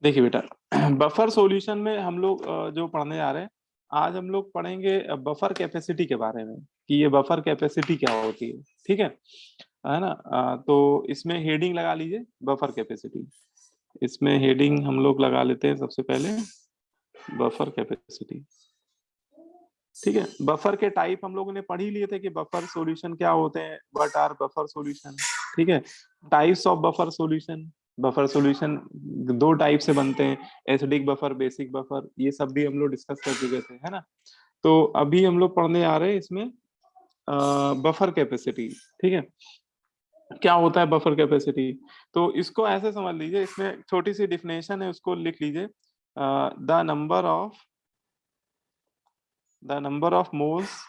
देखिए बेटा, buffer solution में हम लोग जो पढ़ने जा रहे हैं, आज हम लोग पढ़ेंगे बफर कैपेसिटी के बारे में, कि ये बफर कैपेसिटी क्या होती है। ठीक है ना। तो इसमें हेडिंग लगा लीजिए, बफर कैपेसिटी। इसमें हेडिंग हम लोग लगा लेते हैं सबसे पहले, बफर कैपेसिटी। ठीक है, बफर के टाइप हम लोगों ने पढ़ ही लिए थे कि बफर सॉल्यूशन क्या होते हैं, व्हाट आर बफर सॉल्यूशन। ठीक है, types of buffer solution. Buffer solution दो टाइप से बनते हैं, एसिडिक बफर, बेसिक बफर, ये सब भी हम लोग डिस्कस कर चुके थे, है ना। तो अभी हम लोग पढ़ने आ रहे हैं इसमें बफर कैपेसिटी। ठीक है, क्या होता है बफर कैपेसिटी। तो इसको ऐसे समझ लीजिए, इसमें छोटी सी डिफिनेशन है, उसको लिख लीजिए। The number of moles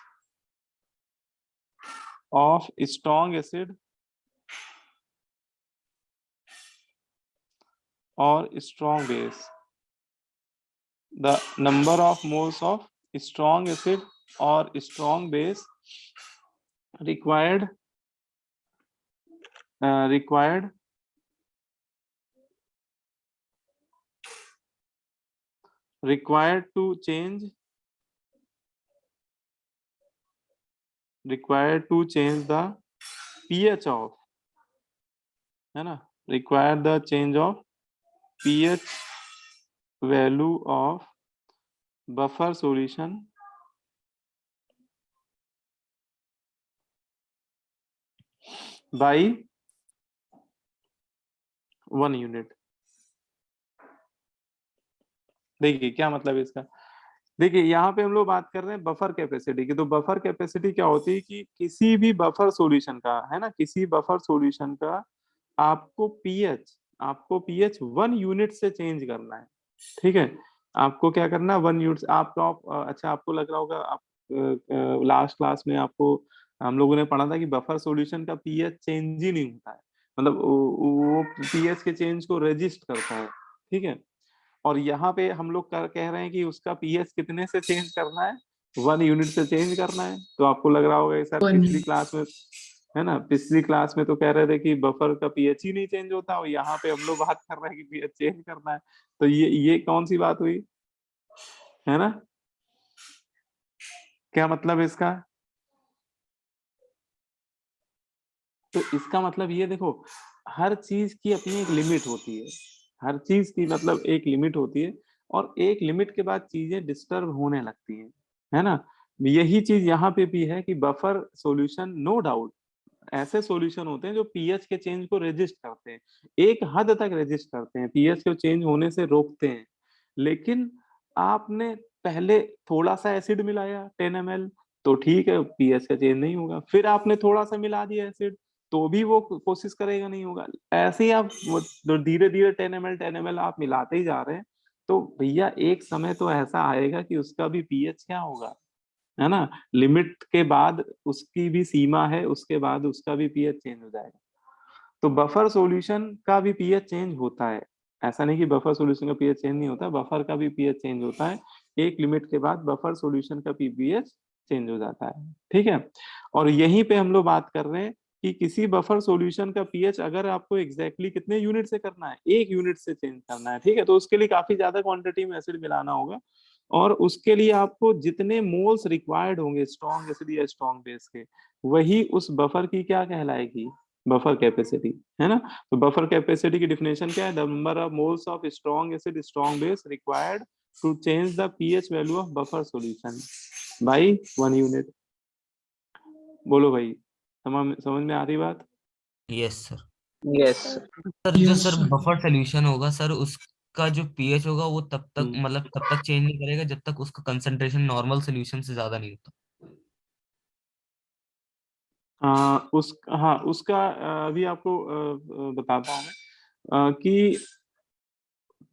of strong acid or strong base. The number of moles of strong acid or strong base required required required to change the pH of, है ना, require the change of pH value of buffer solution by 1 unit। देखिए क्या मतलब है इसका। देखिए यहाँ पे हम लोग बात कर रहे हैं बफर कैपेसिटी की। तो बफर कैपेसिटी क्या होती है कि किसी भी बफर सॉल्यूशन का, है ना, किसी बफर सॉल्यूशन का आपको पीएच 1 यूनिट से चेंज करना है। ठीक है, आपको क्या करना है, 1 यूनिट। अच्छा, आपको लग रहा होगा, आप लास्ट क्लास में आपको हम लोगों ने पढ़ा था कि बफर सॉल्यूशन का पीएच चेंज ही नहीं होता है, मतलब वो पीएच के चेंज को रजिस्ट करता है। ठीक है, और यहाँ पे हम लोग कह रहे हैं कि उसका पीएच कितने से चेंज करना है, 1 यूनिट से चेंज करना है। तो आपको लग रहा होगा सर पिछली क्लास में, है ना, पिछली क्लास में तो कह रहे थे कि बफर का पीएच ही नहीं चेंज होता, और यहाँ पे हम लोग बात कर रहे हैं कि पीएच चेंज करना है। तो ये कौन सी बात हुई, है ना, क्या मतलब है इसका। तो इसका मतलब ये देखो, हर चीज की अपनी एक लिमिट होती है, हर चीज की मतलब एक लिमिट होती है, और एक लिमिट के बाद चीजें डिस्टर्ब होने लगती हैं, है ना। यही चीज यहाँ पे भी है कि बफर सॉल्यूशन, नो डाउट, ऐसे सॉल्यूशन होते हैं जो पीएच के चेंज को रेजिस्ट करते हैं, एक हद तक रेजिस्ट करते हैं, पीएच के चेंज होने से रोकते हैं। लेकिन आपने पहले थोड़ा सा एसिड मिलाया 10 ml, तो ठीक है, पीएच का चेंज नहीं होगा। फिर आपने थोड़ा सा मिला दिया एसिड, तो भी वो कोशिश करेगा, नहीं होगा। ऐसे ही आप धीरे धीरे 10 ml आप मिलाते ही जा रहे हैं, तो भैया एक समय तो ऐसा आएगा कि उसका भी पीएच क्या होगा, है ना, लिमिट के बाद उसकी भी सीमा है, उसके बाद उसका भी पीएच चेंज हो जाएगा। तो बफर सॉल्यूशन का भी पीएच चेंज होता है, ऐसा नहीं कि बफर सॉल्यूशन का पीएच चेंज नहीं होता, बफर का भी पीएच चेंज होता है। एक लिमिट के बाद बफर सॉल्यूशन का पीएच चेंज हो जाता है। ठीक है, और यहीं पे हम लोग बात कर रहे हैं कि किसी बफर सॉल्यूशन का पीएच अगर आपको एग्जैक्टली कितने यूनिट से करना है, 1 यूनिट से चेंज करना है। ठीक है, तो उसके लिए काफी ज्यादा क्वांटिटी में एसिड मिलाना होगा, और उसके लिए आपको जितने मोल्स रिक्वायर्ड होंगे स्ट्रॉन्ग एसिड या स्ट्रॉन्ग बेस के, वही उस बफर की क्या कहलाएगी, बफर कैपेसिटी, है ना। तो बफर कैपेसिटी की डिफिनेशन क्या है, the number of moles of strong acid strong base required to change the pH value of buffer solution by 1 unit. बोलो भाई, समझ में आ रही बात। Yes sir. यस सर जो सर बफर सोल्यूशन होगा सर, उसका जो पीएच होगा वो तब तक मतलब तब तक चेंज नहीं करेगा जब तक उसका कंसंट्रेशन नॉर्मल सोल्यूशन से ज्यादा नहीं होता। हाँ, उसका अभी आपको बताता हूँ मैं, कि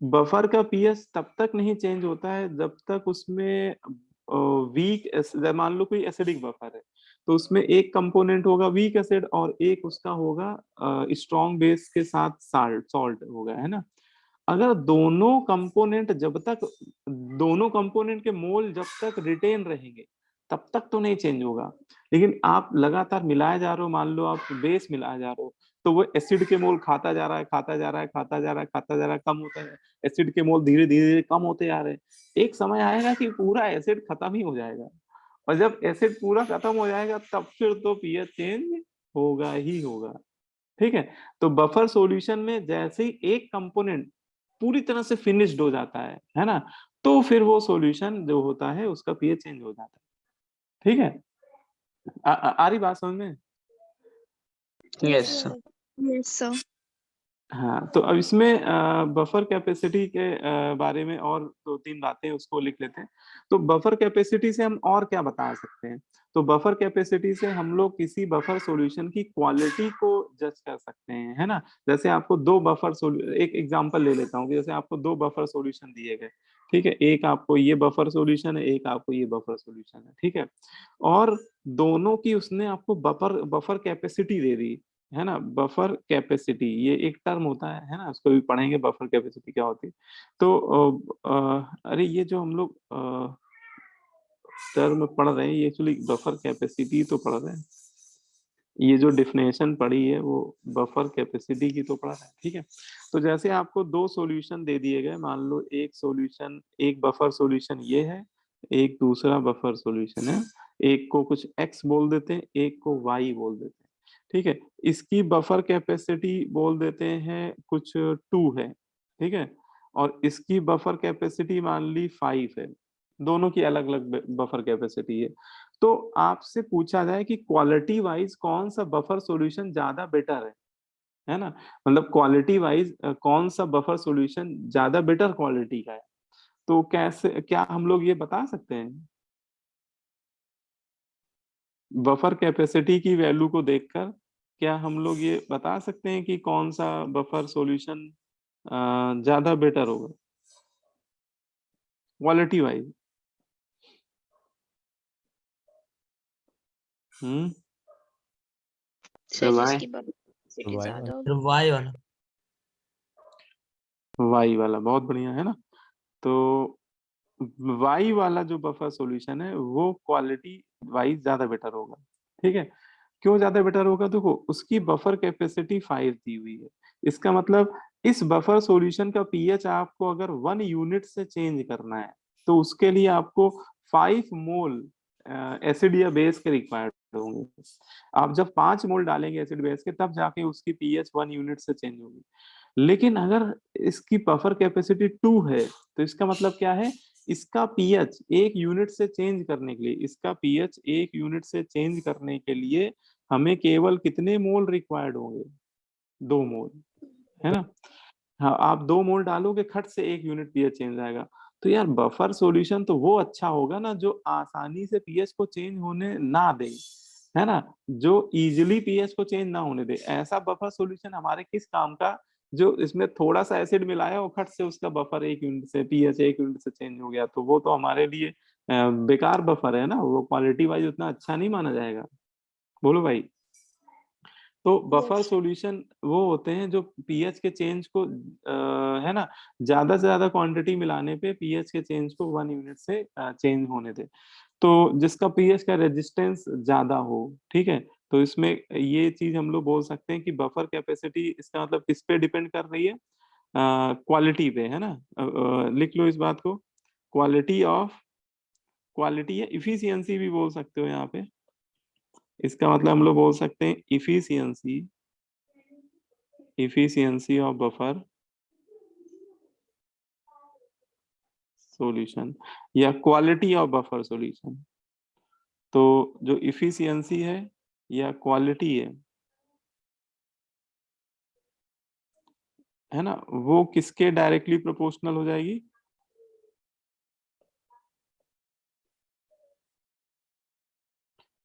बफर का पीएच तब तक नहीं चेंज होता है जब तक उसमें वीक, मान लो कोई एसिडिक बफर है, तो उसमें एक कंपोनेंट होगा वीक एसिड और एक उसका होगा स्ट्रॉन्ग बेस के साथ साल्ट सॉल्ट होगा, है ना। अगर दोनों कंपोनेंट के मोल जब तक रिटेन रहेंगे तब तक तो नहीं चेंज होगा। लेकिन आप लगातार मिलाए जा रहे हो, मान लो आप बेस मिलाए जा रहे हो, तो वो एसिड के मोल खाता जा रहा है, खाता जा रहा है, खाता जा रहा है, खाता जा रहा है, कम होता है, एसिड के मोल धीरे धीरे धीरे कम होते जा रहे हैं। एक समय आएगा कि पूरा एसिड खत्म ही हो जाएगा, और जब एसिड पूरा खत्म हो जाएगा तब फिर तो पीएच चेंज होगा ही होगा। ठीक है, तो बफर सॉल्यूशन में जैसे ही एक कंपोनेंट पूरी तरह से फिनिश्ड हो जाता है ना, तो फिर वो सॉल्यूशन जो होता है उसका पीएच चेंज हो जाता है। ठीक है, आ रही बात समझ में? Yes sir. Yes sir. हाँ, तो अब इसमें बफर कैपेसिटी के बारे में और दो तीन बातें उसको लिख लेते हैं। तो बफर कैपेसिटी से हम और क्या बता सकते हैं? तो बफर कैपेसिटी से हम लोग किसी बफर सॉल्यूशन की क्वालिटी को जज कर सकते हैं, है ना। जैसे आपको दो बफर एक एग्जांपल ले लेता हूँ कि जैसे आपको दो बफर सॉल्यूशन दिए गए, ठीक है, एक आपको ये बफर सॉल्यूशन है, एक आपको ये बफर सॉल्यूशन है, ठीक है, और दोनों की उसने आपको बफर बफर कैपेसिटी दे दी, है ना। बफर कैपेसिटी ये एक टर्म होता है ना, उसको भी पढ़ेंगे बफर कैपेसिटी क्या होती है। तो अरे ये जो हम लोग टर्म पढ़ रहे हैं, ये एक्चुअली बफर कैपेसिटी तो पढ़ रहे हैं, ये जो डिफिनेशन पढ़ी है वो बफर कैपेसिटी की तो पढ़ा है। ठीक है, तो जैसे आपको दो सॉल्यूशन दे दिए गए, मान लो एक सॉल्यूशन, एक बफर सॉल्यूशन ये है, एक दूसरा बफर सॉल्यूशन है, एक को कुछ x बोल देते हैं, एक को y बोल देते हैं। ठीक है, इसकी बफर कैपेसिटी बोल देते हैं कुछ 2 है, ठीक है, और इसकी बफर कैपेसिटी मान ली 5 है। दोनों की अलग अलग बफर कैपेसिटी है। तो आपसे पूछा जाए कि क्वालिटी वाइज कौन सा बफर सॉल्यूशन ज्यादा बेटर है ना, मतलब क्वालिटी वाइज कौन सा बफर सॉल्यूशन ज्यादा बेटर क्वालिटी का है, तो कैसे, क्या हम लोग ये बता सकते हैं? बफर कैपेसिटी की वैल्यू को देखकर क्या हम लोग ये बता सकते हैं कि कौन सा बफर सॉल्यूशन ज्यादा बेटर होगा क्वालिटी वाइज? सर वाई जिसकी कैपेसिटी ज्यादा हो। फिर वाई वाला। वाई वाला बहुत बढ़िया है ना। तो वाई वाला जो बफर सॉल्यूशन है वो क्वालिटी वाइज ज्यादा बेटर होगा। ठीक है, क्यों ज्यादा बेटर होगा? देखो उसकी बफर कैपेसिटी 5 दी हुई है, इसका मतलब इस बफर सॉल्यूशन का पीएच आपको अगर 1 यूनिट से चेंज करना है तो उसके लिए आपको 5 मोल एसिड या बेस के रिक्वायर्ड होंगे। आप जब 5 मोल डालेंगे एसिड बेस के तब जाके उसकी पीएच 1 यूनिट से चेंज होगी। लेकिन अगर इसकी बफर कैपेसिटी 2 है तो इसका मतलब क्या है, इसका पीएच 1 यूनिट से चेंज करने के लिए, इसका पीएच 1 यूनिट से चेंज करने के लिए हमें केवल कितने मोल रिक्वायर्ड होंगे? 2 मोल, है ना। हाँ, आप 2 मोल डालोगे खट से 1 यूनिट पीएच चेंज आएगा। तो यार बफर सॉल्यूशन तो वो अच्छा होगा ना जो आसानी से पीएच को चेंज होने ना दे, है ना, जो इजीली पीएच को चेंज ना होने दे। ऐसा बफर सॉल्यूशन हमारे किस काम का, जो इसमें थोड़ा सा एसिड मिलाया और खट से उसका बफर 1 यूनिट से पीएच 1 यूनिट से चेंज हो गया, तो वो तो हमारे लिए बेकार बफर है ना, वो क्वालिटी वाइज उतना अच्छा नहीं माना जाएगा। बोलो भाई। तो बफर सॉल्यूशन वो होते हैं जो पीएच के चेंज को है ना, ज्यादा से ज्यादा क्वांटिटी मिलाने पे पीएच के चेंज को 1 यूनिट से चेंज होने दे, तो जिसका पीएच का रेजिस्टेंस ज्यादा हो। ठीक है, तो इसमें ये चीज हम लोग बोल सकते हैं कि बफर कैपेसिटी इसका मतलब किस पे डिपेंड कर रही है? क्वालिटी पे, है ना। लिख लो इस बात को, क्वालिटी ऑफ, क्वालिटी या इफिशियंसी भी बोल सकते हो यहाँ पे। इसका मतलब हम लोग बोल सकते हैं efficiency, efficiency of buffer solution या क्वालिटी ऑफ बफर सॉल्यूशन। तो जो इफिशियंसी है या क्वालिटी है ना, वो किसके डायरेक्टली प्रोपोर्शनल हो जाएगी?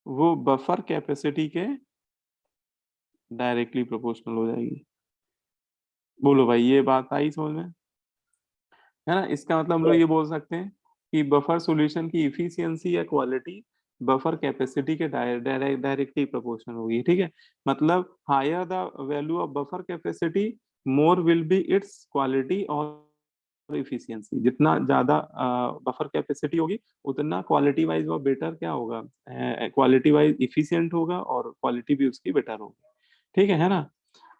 वो बफर कैपेसिटी के डायरेक्टली प्रोपोर्शनल हो जाएगी। बोलो भाई, ये बात आई समझ में, है ना। इसका मतलब हम लोग ये बोल सकते हैं कि बफर सॉल्यूशन की इफिशियंसी या क्वालिटी बफर कैपेसिटी के डायरेक्टली प्रोपोर्शनल होगी। ठीक है, मतलब higher the value of buffer capacity more will be its quality और इफिशियंसी। जितना ज्यादा बफर कैपेसिटी होगी उतना क्वालिटी वाइज वो बेटर क्या होगा, क्वालिटी वाइज इफिशियंट होगा और क्वालिटी भी उसकी बेटर होगी। ठीक है ना।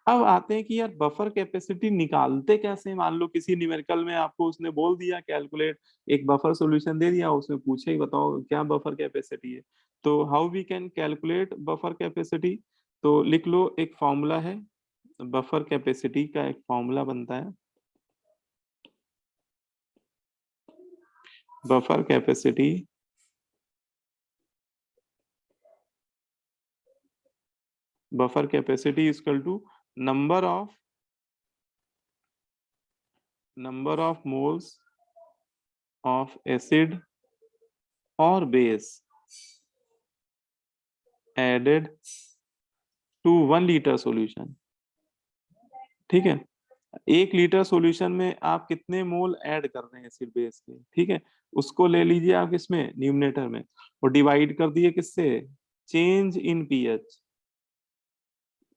अब आते हैं कि यार बफर कैपेसिटी निकालते कैसे। मान लो किसी न्यूमेरिकल में आपको उसने बोल दिया कैलकुलेट, एक बफर सॉल्यूशन दे दिया, उसमें पूछे ही बताओ क्या बफर कैपेसिटी है। तो how we can calculate buffer capacity. तो लिख लो, एक फॉर्मूला है बफर कैपेसिटी का, एक फॉर्मूला बनता है buffer capacity is equal to number of moles of acid और base added to 1 litre solution. ठीक है, 1 लीटर सॉल्यूशन में आप कितने मोल ऐड कर रहे हैं एसिड बेस के। ठीक है, उसको ले लीजिए आप इसमें न्यूमरेटर में, और डिवाइड कर दिए किससे, चेंज इन पीएच।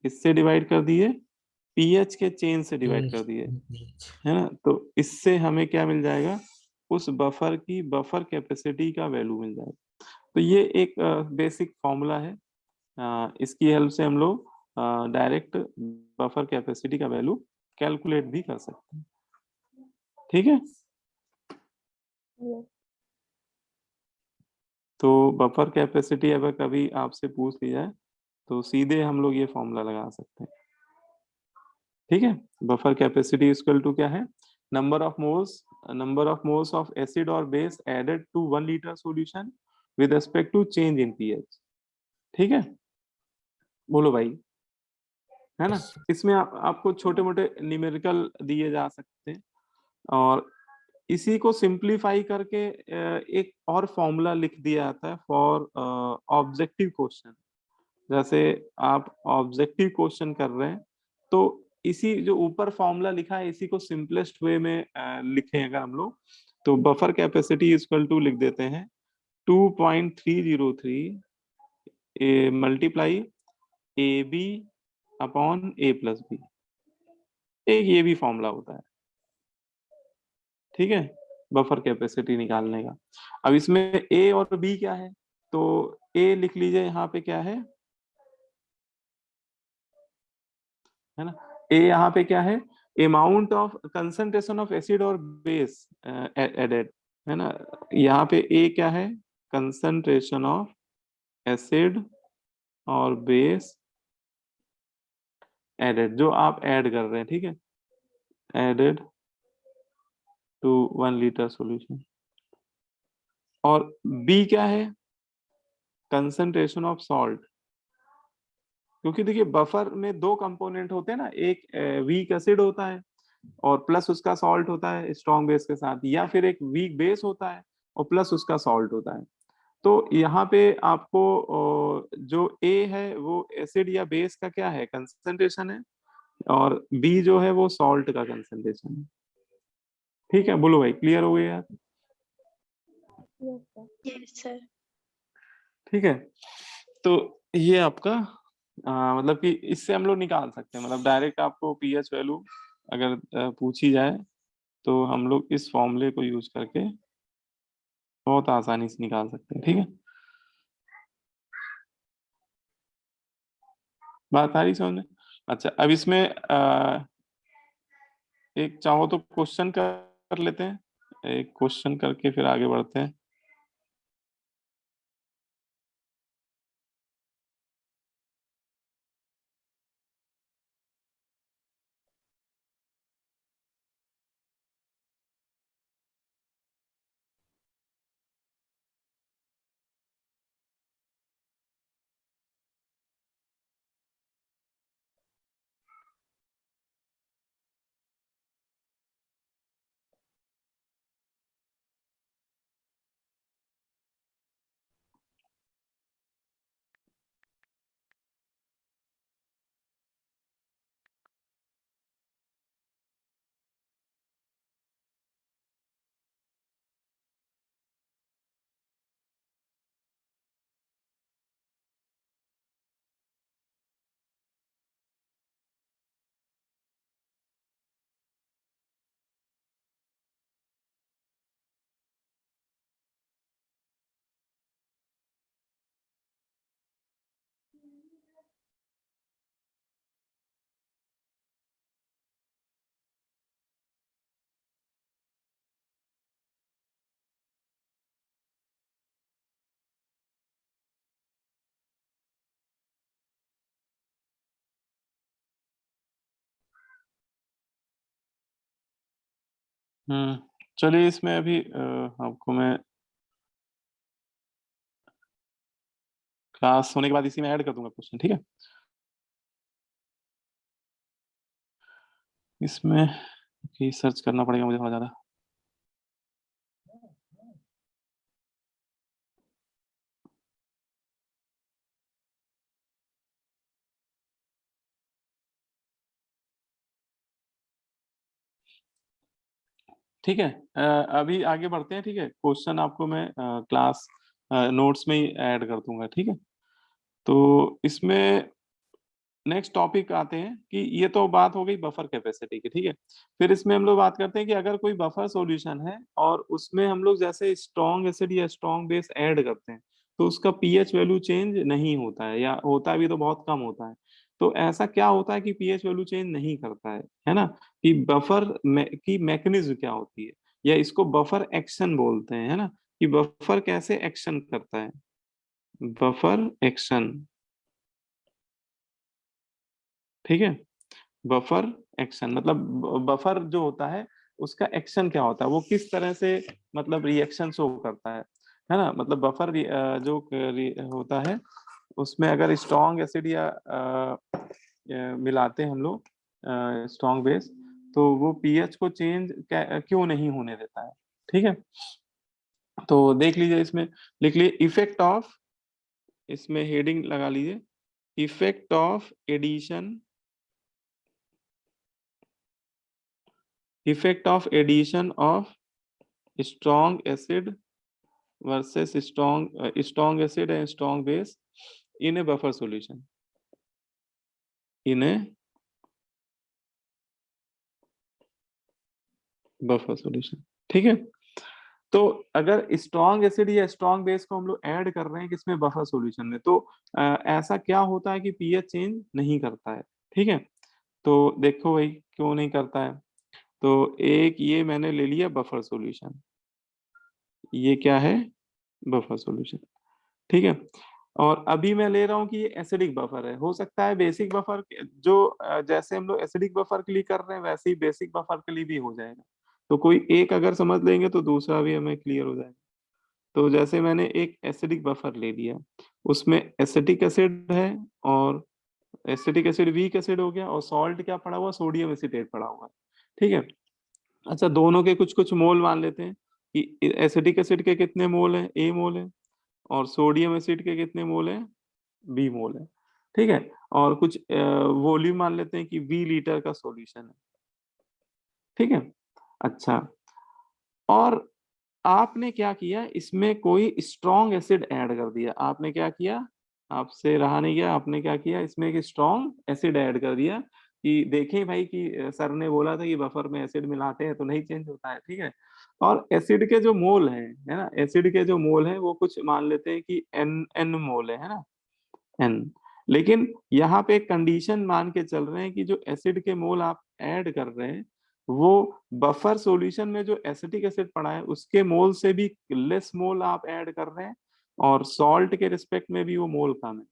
इससे डिवाइड कर दिए, पीएच के चेंज से डिवाइड कर दिए, है ना। तो इससे हमें क्या मिल जाएगा, उस बफर की बफर कैपेसिटी का वैल्यू मिल जाएगा। तो ये एक बेसिक फॉर्मूला है, इसकी हेल्प से हम लोग डायरेक्ट बफर कैपेसिटी का वैल्यू कैलकुलेट भी कर सकते हैं। ठीक है, Yes. तो बफर कैपेसिटी अगर कभी आपसे पूछ ली जाए तो सीधे हम लोग ये फॉर्मूला लगा सकते हैं। ठीक है, बफर कैपेसिटी इक्वल टू क्या है, number of moles of acid और base added to 1 litre solution with respect to change in pH. ठीक है, बोलो भाई, है ना। इसमें आपको छोटे मोटे न्यूमेरिकल दिए जा सकते हैं, और इसी को सिंप्लीफाई करके एक और फॉर्मूला लिख दिया जाता है फॉर ऑब्जेक्टिव क्वेश्चन। जैसे आप ऑब्जेक्टिव क्वेश्चन कर रहे हैं, तो इसी जो ऊपर फॉर्मूला लिखा है इसी को सिंपलेस्ट वे में लिखें अगर हम लोग, तो बफर कैपेसिटी इक्वल टू लिख देते हैं 2.303 multiply A B upon A plus B. एक ये भी फॉर्मूला होता है। ठीक है, बफर कैपेसिटी निकालने का। अब इसमें ए और बी क्या है, तो ए लिख लीजिए यहाँ पे क्या है ना। ए यहाँ पे क्या है, amount of concentration of acid और बेस एडेड, है ना। यहाँ पे ए क्या है, कंसंट्रेशन ऑफ एसिड और बेस एडेड, जो आप ऐड कर रहे हैं। ठीक है, एडेड टू 1 लीटर सॉल्यूशन। और बी क्या है, कंसंट्रेशन ऑफ सॉल्ट। क्योंकि देखिए बफर में दो कंपोनेंट होते हैं ना, एक वीक एसिड होता है और प्लस उसका सॉल्ट होता है स्ट्रॉन्ग बेस के साथ, या फिर एक वीक बेस होता है और प्लस उसका सॉल्ट होता है। तो यहाँ पे आपको जो ए है वो एसिड या बेस का क्या है, कंसंट्रेशन है, और बी जो है वो सॉल्ट का कंसंट्रेशन है। ठीक है, बोलो भाई, क्लियर हो गया यार। Yes, sir. Yes, sir. ठीक है, तो ये आपका मतलब कि इससे हम लोग निकाल सकते हैं, मतलब डायरेक्ट आपको पीएच वैल्यू अगर पूछी जाए तो हम लोग इस फॉर्मूले को यूज करके बहुत आसानी से निकाल सकते हैं। ठीक है, बात आ रही समझ में। अच्छा, अब इसमें एक चाहो तो क्वेश्चन कर लेते हैं, एक क्वेश्चन करके फिर आगे बढ़ते हैं। चलिए इसमें अभी आपको मैं क्लास होने के बाद इसी में ऐड कर दूंगा क्वेश्चन, ठीक है। इसमें सर्च करना पड़ेगा मुझे थोड़ा ज्यादा। ठीक है, अभी आगे बढ़ते हैं, ठीक है। क्वेश्चन आपको मैं क्लास नोट्स में ही ऐड कर दूंगा, ठीक है। तो इसमें नेक्स्ट टॉपिक आते हैं कि ये तो बात हो गई बफर कैपेसिटी की, ठीक है। फिर इसमें हम लोग बात करते हैं कि अगर कोई बफर सॉल्यूशन है और उसमें हम लोग जैसे स्ट्रॉन्ग एसिड या स्ट्रॉन्ग बेस ऐड करते हैं तो उसका पीएच वैल्यू चेंज नहीं होता है, या होता भी तो बहुत कम होता है। तो ऐसा क्या होता है कि पीएच वैल्यू चेंज नहीं करता है ना। कि बफर की मैकेनिज्म क्या होती है, या इसको बफर एक्शन बोलते हैं, है ना। कि बफर कैसे एक्शन करता है, बफर एक्शन, ठीक है। बफर एक्शन मतलब बफर जो होता है उसका एक्शन क्या होता है, वो किस तरह से मतलब रिएक्शन शो करता है ना। मतलब बफर जो होता है उसमें अगर स्ट्रॉन्ग एसिड या मिलाते हैं हम लोग स्ट्रॉन्ग बेस, तो वो पीएच को चेंज क्यों नहीं होने देता है, ठीक है। तो देख लीजिए, इसमें लिख लीजिए इफेक्ट ऑफ, इसमें हेडिंग लगा लीजिए effect of addition, effect of addition of strong acid versus strong acid and strong base in a buffer solution, in a buffer solution, ठीक है। तो अगर स्ट्रॉन्ग एसिड या स्ट्रॉन्ग बेस को हम लोग ऐड कर रहे हैं किसमें, बफर सॉल्यूशन में, तो ऐसा क्या होता है कि पीएच चेंज नहीं करता है, ठीक है। तो देखो भाई क्यों नहीं करता है। तो एक ये मैंने ले लिया बफर सॉल्यूशन, ये क्या है, बफर सॉल्यूशन, ठीक है। और अभी मैं ले रहा हूँ कि ये एसिडिक बफर है। हो सकता है बेसिक बफर जो जैसे हम लोग एसिडिक बफर के लिए कर रहे हैं वैसे ही बेसिक बफर के लिए भी हो जाएगा। तो कोई एक अगर समझ लेंगे तो दूसरा भी हमें क्लियर हो जाएगा। तो जैसे मैंने एक एसिडिक बफर ले लिया, उसमें एसिटिक एसिड है, और एसिटिक एसिड वीक एसिड हो गया, और सॉल्ट क्या पड़ा हुआ, सोडियम एसीटेट पड़ा हुआ, ठीक है। अच्छा, दोनों के कुछ कुछ मोल मान लेते हैं कि एसिटिक एसिड के कितने मोल हैं, ए मोल है, और सोडियम एसिड के कितने मोल हैं, बी मोल है, ठीक है। और कुछ वॉल्यूम मान लेते हैं कि वी लीटर का सॉल्यूशन है, ठीक है। अच्छा, और आपने क्या किया, इसमें कोई स्ट्रॉन्ग एसिड ऐड कर दिया। आपने क्या किया, आपसे रहा नहीं गया, आपने क्या किया, इसमें एक स्ट्रॉन्ग एसिड ऐड कर दिया कि देखें भाई कि सर ने बोला था कि बफर में एसिड मिलाते हैं तो नहीं चेंज होता है, ठीक है। और एसिड के जो मोल हैं, है ना, एसिड के जो मोल हैं वो कुछ मान लेते हैं कि एन एन मोल है ना, एन। लेकिन यहाँ पे एक कंडीशन मान के चल रहे हैं कि जो एसिड के मोल आप ऐड कर रहे हैं वो बफर सॉल्यूशन में जो एसिटिक एसिड पड़ा है उसके मोल से भी लेस मोल आप ऐड कर रहे हैं, और सॉल्ट के रिस्पेक्ट में भी वो मोल कम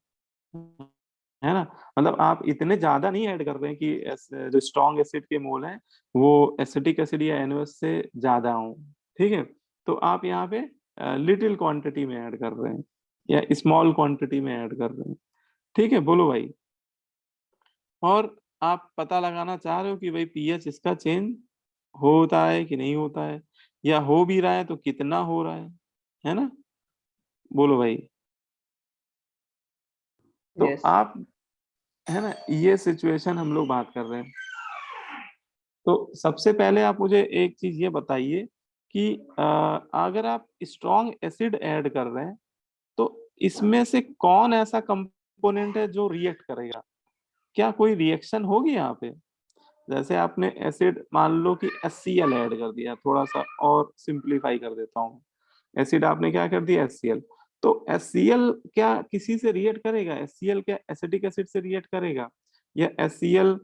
है ना। मतलब आप इतने ज्यादा नहीं ऐड कर रहे हैं कि जो स्ट्रॉन्ग एसिड के मोल हैं वो एसिटिक एसिड या NaOH से ज्यादा हो, ठीक है। तो आप यहाँ पे लिटिल क्वांटिटी में ऐड कर रहे हैं या स्मॉल क्वांटिटी में ऐड कर रहे हैं, ठीक है। बोलो भाई। और आप पता लगाना चाह रहे हो कि भाई पीएच इसका चेंज होता है कि नहीं होता है, या हो भी रहा है तो कितना हो रहा है ना। बोलो भाई। तो Yes. आप, है ना, ये सिचुएशन हम लोग बात कर रहे हैं। तो सबसे पहले आप मुझे एक चीज ये बताइए कि अगर आप स्ट्रॉन्ग एसिड ऐड कर रहे हैं तो इसमें से कौन ऐसा कंपोनेंट है जो रिएक्ट करेगा, क्या कोई रिएक्शन होगी यहाँ पे। जैसे आपने एसिड मान लो कि HCl ऐड कर दिया, थोड़ा सा और सिंप्लीफाई कर देता हूँ, एसिड आपने क्या कर दिया, HCl। तो HCl क्या किसी से रिएक्ट करेगा, HCl क्या एसिटिक एसिड से रिएक्ट करेगा, या HCl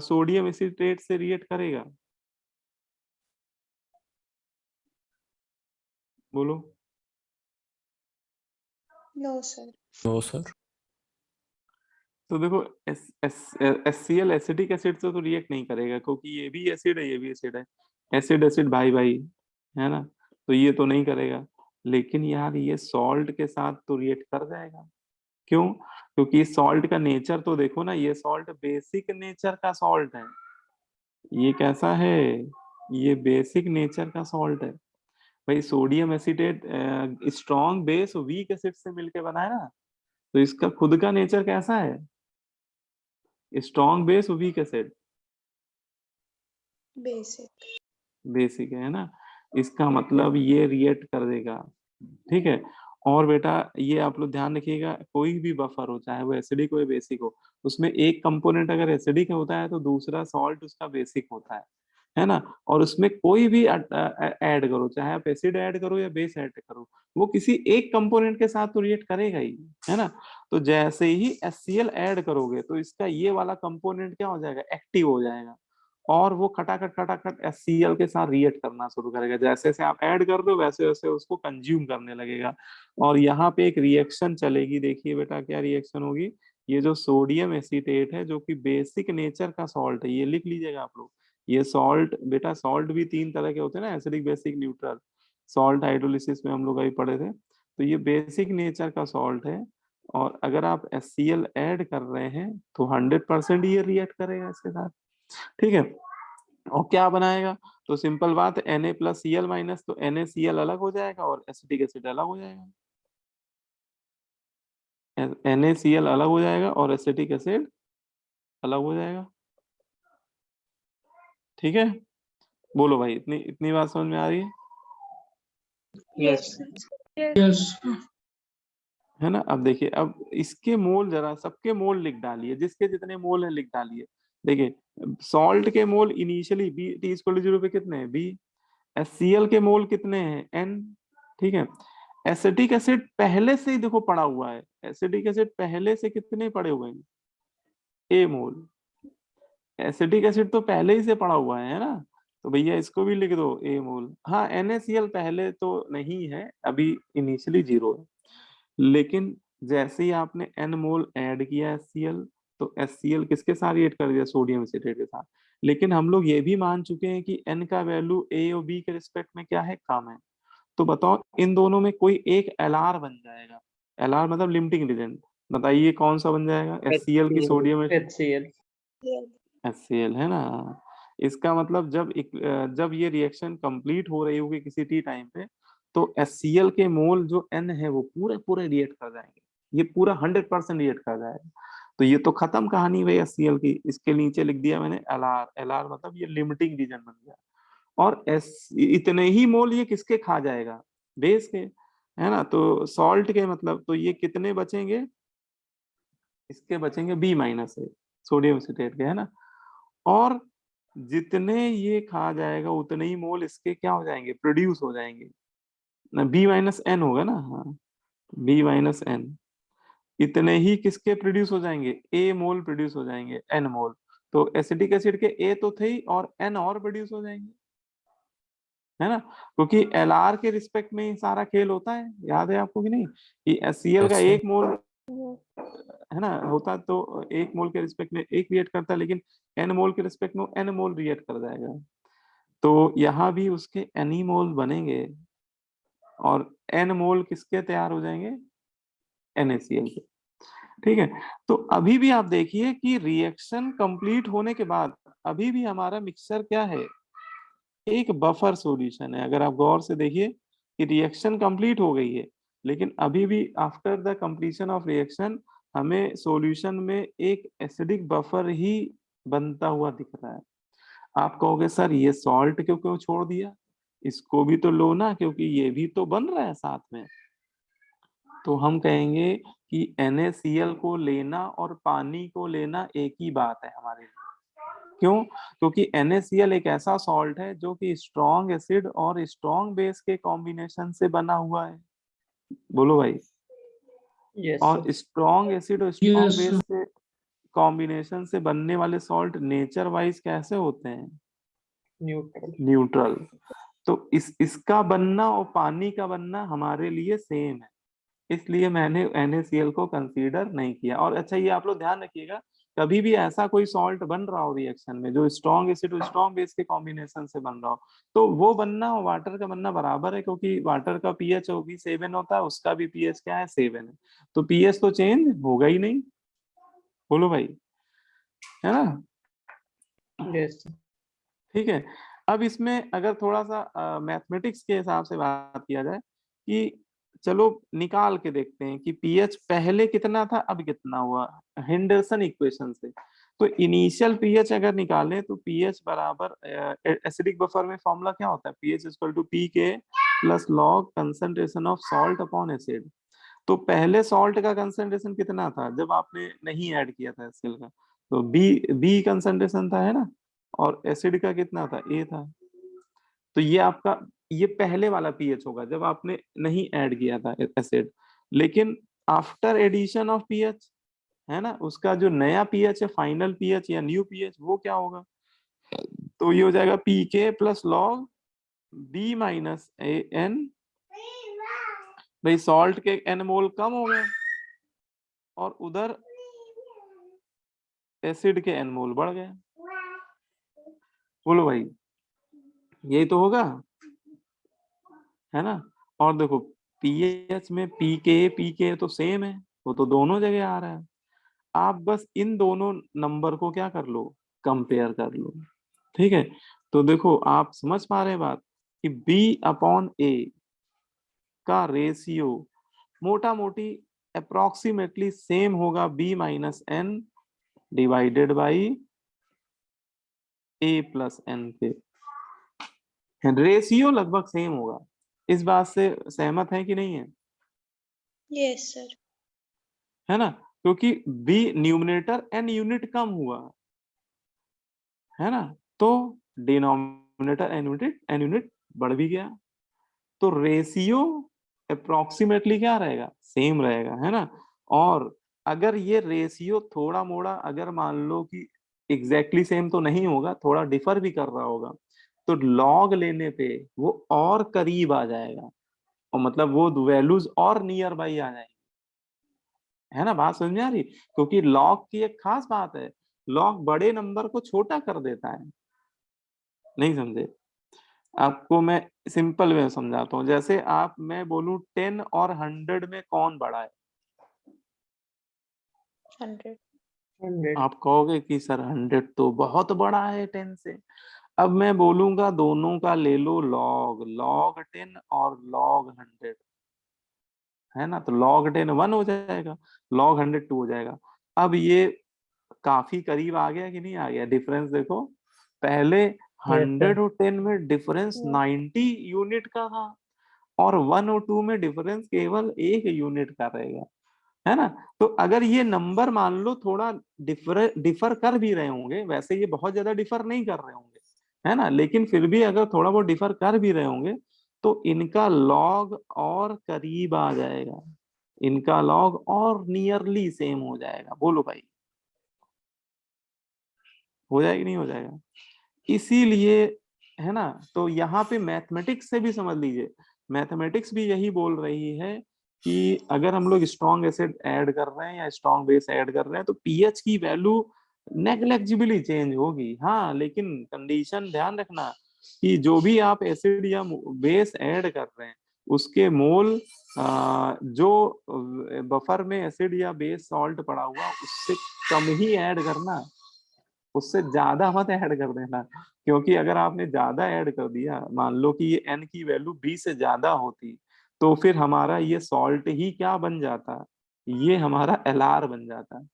सोडियम एसिटेट से रिएक्ट करेगा, बोलो। No, sir. No sir. तो देखो HCl एसिटिक एसिड से तो रिएक्ट नहीं करेगा क्योंकि ये भी एसिड है ये भी एसिड है, एसिड एसिड भाई भाई, है ना, तो ये तो नहीं करेगा। लेकिन यार ये सॉल्ट के साथ तो रिएक्ट कर जाएगा। क्यों? क्योंकि सॉल्ट का नेचर तो देखो ना, ये सॉल्ट बेसिक नेचर का सॉल्ट है। ये कैसा है? ये बेसिक नेचर का सॉल्ट है भाई। Sodium acetate strong base weak acid से मिलके बना है ना, तो इसका खुद का नेचर कैसा है? Strong base weak acid, basic. Basic है ना। इसका मतलब ये रिएक्ट कर देगा, ठीक है। और बेटा ये आप लोग ध्यान रखिएगा, कोई भी बफर हो, चाहे वो एसिडिक हो या बेसिक हो, उसमें एक कंपोनेंट अगर एसिडिक होता है तो दूसरा सॉल्ट उसका बेसिक होता है ना। और उसमें कोई भी ऐड करो, चाहे आप एसिड ऐड करो या बेस ऐड करो, वो किसी एक कंपोनेंट के साथ तो रिएक्ट करेगा ही, है ना। तो जैसे ही HCl ऐड करोगे तो इसका ये वाला कंपोनेंट क्या हो जाएगा? एक्टिव हो जाएगा, और वो खटाखट HCl के साथ रिएक्ट करना शुरू करेगा। जैसे जैसे आप ऐड कर दो वैसे वैसे उसको कंज्यूम करने लगेगा। और यहाँ पे एक रिएक्शन चलेगी, देखिए बेटा क्या रिएक्शन होगी। ये जो सोडियम एसीटेट है, जो कि बेसिक नेचर का सॉल्ट है, ये लिख लीजिएगा आप लोग। ये सॉल्ट बेटा, सॉल्ट भी 3 तरह के होते हैं ना, acidic, basic, neutral. Salt hydrolysis में हम लोग अभी पढ़े थे। तो ये बेसिक नेचर का सॉल्ट है, और अगर आप HCl ऐड कर रहे हैं तो 100% ये रिएक्ट करेगा इसके साथ, ठीक है। और क्या बनाएगा? तो सिंपल बात है, Na+Cl- तो NaCl अलग हो जाएगा और एसिटिक एसिड अलग हो जाएगा। NaCl अलग हो जाएगा और एसिटिक एसिड अलग हो जाएगा, ठीक है। बोलो भाई, इतनी इतनी बात समझ में आ रही है? Yes. है ना। अब देखिए, अब इसके मोल जरा सबके मोल लिख डालिए, जिसके जितने मोल है लिख डालिए। देखिए, सॉल्ट के मोल इनिशियली B=0 पे कितने हैं? B। HCl के मोल कितने हैं? N, ठीक है। एसिटिक एसिड पहले से ही देखो पड़ा हुआ है, एसिटिक एसिड पहले से कितने पड़े हुए हैं? A mole. एसिटिक एसिड तो पहले ही से पड़ा हुआ है ना, तो भैया इसको भी लिख दो A मोल। हाँ, NaCl पहले तो नहीं है, अभी इनिशियली 0 है। लेकिन जैसे ही आपने N मोल ऐड किया HCl, तो HCl किसके साथ रिएक्ट कर दिया? सोडियम एसीटेट के साथ। लेकिन हम लोग ये भी मान चुके हैं कि N का वैल्यू A और B के रिस्पेक्ट में क्या है? कम है। तो बताओ इन दोनों में कोई एक LR बन जाएगा। LR मतलब लिमिटिंग रिएजेंट। बताइए कौन सा बन जाएगा? HCl की सोडियम HCl. HCl, है ना। इसका मतलब जब ये रिएक्शन कंप्लीट हो रही होगी किसी टी टाइम पे, तो HCl के मोल जो N है वो पूरे पूरे रिएक्ट कर जाएंगे, ये पूरा 100% रिएक्ट कर जाएगा। तो ये तो खत्म कहानी भाई HCl की। इसके नीचे लिख दिया मैंने LR। LR मतलब ये लिमिटिंग रीजन बन गया। और इतने ही मोल ये किसके खा जाएगा? बेस के, है ना। तो सॉल्ट के मतलब, तो ये कितने बचेंगे? इसके बचेंगे B- है, सोडियम एसीटेट के, है ना। और जितने ये खा जाएगा उतने ही मोल इसके क्या हो जाएंगे? प्रोड्यूस हो जाएंगे ना। B-N होगा ना, हाँ, B-N। इतने ही किसके प्रोड्यूस हो जाएंगे? A मोल प्रोड्यूस हो जाएंगे N मोल। तो एसिटिक एसिड के A तो थे ही, और N और प्रोड्यूस हो जाएंगे, है ना। क्योंकि LR के रिस्पेक्ट में ही सारा खेल होता है, याद है आपको कि नहीं? कि HCl का अच्छा। 1 मोल, Yes. है ना, होता तो 1 मोल के रिस्पेक्ट में 1 रिएक्ट करता है, लेकिन N मोल के रिस्पेक्ट में N मोल रिएक्ट कर जाएगा। तो यहाँ भी उसके N ही मोल बनेंगे, और N मोल किसके तैयार हो जाएंगे? NaCl के, ठीक है। तो अभी भी आप देखिए कि रिएक्शन कंप्लीट होने के बाद अभी भी हमारा मिक्सचर क्या है? एक बफर सॉल्यूशन है। अगर आप गौर से देखिए कि रिएक्शन कंप्लीट हो गई है, लेकिन अभी भी after the completion of reaction हमें सॉल्यूशन में एक एसिडिक बफर ही बनता हुआ दिख रहा है। आप कहोगे सर ये सॉल्ट क्यों क्यों छोड़ दिया? इसको भी तो लो ना, क्योंकि ये भी तो बन रहा है साथ में। तो हम कहेंगे कि NaCl को लेना और पानी को लेना एक ही बात है हमारे लिए। क्यों? क्योंकि NaCl एक ऐसा सॉल्ट है जो कि स्ट्रॉन्ग एसिड और स्ट्रॉन्ग बेस के कॉम्बिनेशन से बना हुआ है। बोलो भाई। Yes, और sir. स्ट्रॉन्ग एसिड और स्ट्रॉन्ग बेस से कॉम्बिनेशन से बनने वाले सॉल्ट नेचर वाइज कैसे होते हैं? Neutral. न्यूट्रल। तो इसका बनना और पानी का बनना हमारे लिए सेम है, इसलिए मैंने NaCl को कंसीडर नहीं किया। और अच्छा ये आप लोग ध्यान रखिएगा कभी भी ऐसा कोई सॉल्ट बन रहा हो रिएक्शन में जो स्ट्रॉन्ग एसिड और स्ट्रॉन्ग बेस के कॉम्बिनेशन से बन रहा हो, तो वो बनना और वाटर का बनना बराबर है, क्योंकि वाटर का पीएच भी 7 होता है, उसका भी पीएच क्या है 7 है, तो पीएच तो चेंज होगा ही नहीं। बोलो भाई, है ना? Yes. ठीक है। अब इसमें अगर थोड़ा सा मैथमेटिक्स के हिसाब से बात किया जाए कि चलो निकाल के देखते हैं कि पीएच पहले कितना था अब कितना हुआ हेंडरसन इक्वेशन से। तो इनिशियल पीएच अगर निकालें तो पीएच बराबर एसिडिक बफर में फॉर्मूला क्या होता है, पीएच इक्वल टू पी के plus log concentration of salt upon acid. तो पहले सॉल्ट का कंसंट्रेशन कितना था जब आपने नहीं ऐड किया था एसिड का, तो बी कंसंट्रेशन था, है ना, और एसिड का कितना था, ए था। तो ये आपका ये पहले वाला पीएच होगा जब आपने नहीं ऐड किया था एसिड। लेकिन आफ्टर एडिशन ऑफ पीएच, है ना, उसका जो नया पीएच है, फाइनल पीएच या न्यू पीएच, वो क्या होगा, तो ये हो जाएगा पी के plus log B minus A N. भाई सॉल्ट के एन मोल कम हो गए और उधर एसिड के एन मोल बढ़ गए। बोलो भाई, यही तो होगा, है ना? और देखो पीएच में पी के तो सेम है, वो तो दोनों जगह आ रहा है। आप बस इन दोनों नंबर को क्या कर लो, कंपेयर कर लो। ठीक है, तो देखो आप समझ पा रहे हैं बात कि बी अपॉन ए का रेशियो मोटा मोटी अप्रोक्सीमेटली सेम होगा B minus N divided by A plus N के। रेशियो लगभग सेम होगा, इस बात से सहमत है कि नहीं है? Yes, sir. है ना, क्योंकि बी न्यूमिनेटर एन यूनिट कम हुआ, है ना, तो डिनोमिनेटर एन यूनिट बढ़ भी गया, तो रेशियो अप्रोक्सीमेटली क्या रहेगा, सेम रहेगा, है ना। और अगर ये रेशियो थोड़ा मोड़ा अगर मान लो कि एग्जैक्टली सेम तो नहीं होगा, थोड़ा डिफर भी कर रहा होगा, तो लॉग लेने पे वो और करीब आ जाएगा, और मतलब वो वैल्यूज और नियर बाई आ जाएंगी, है ना। बात समझ में आ रही? क्योंकि लॉग की एक खास बात है, लॉग बड़े नंबर को छोटा कर देता है। नहीं समझे? आपको मैं सिंपल वे में समझाता हूँ। जैसे आप मैं बोलूं 10 और 100 में कौन बड़ा है, 100. 100. आप कहोगे कि सर 100 तो बहुत बड़ा है 10 से। अब मैं बोलूंगा दोनों का ले लो लॉग, लॉग 10 और लॉग 100, है ना, तो लॉग 10 1 हो जाएगा, लॉग 100 2 हो जाएगा। अब ये काफी करीब आ गया कि नहीं आ गया डिफरेंस? देखो पहले Yes, 100 sir. और 10 में डिफरेंस Yes. 90 यूनिट का था, और 1 और 2 में डिफरेंस केवल 1 यूनिट का रहेगा, है ना। तो अगर ये नंबर मान लो थोड़ा डिफर कर भी रहे होंगे, वैसे ये बहुत ज्यादा डिफर नहीं कर रहे होंगे, है ना, लेकिन फिर भी अगर थोड़ा बहुत डिफर कर भी रहे होंगे तो इनका लॉग और करीब आ जाएगा, इनका लॉग और नियरली सेम हो जाएगा। बोलो भाई, हो जाएगा नहीं हो जाएगा? इसीलिए, है ना, तो यहाँ पे मैथमेटिक्स से भी समझ लीजिए, मैथमेटिक्स भी यही बोल रही है कि अगर हम लोग स्ट्रॉन्ग एसिड ऐड कर रहे हैं या स्ट्रॉन्ग बेस ऐड कर रहे हैं तो पीएच की वैल्यू नेग्लेक्जिबली चेंज होगी। हाँ, लेकिन कंडीशन ध्यान रखना कि जो भी आप एसिड या बेस ऐड कर रहे हैं उसके मोल जो बफर में एसिड या बेस सॉल्ट पड़ा हुआ उससे कम ही ऐड करना, उससे ज्यादा मत ऐड कर देना। क्योंकि अगर आपने ज्यादा ऐड कर दिया, मान लो कि ये n की वैल्यू b से ज्यादा होती, तो फिर हमारा ये सॉल्ट ही क्या बन जाता, ये हमारा LR बन जाता,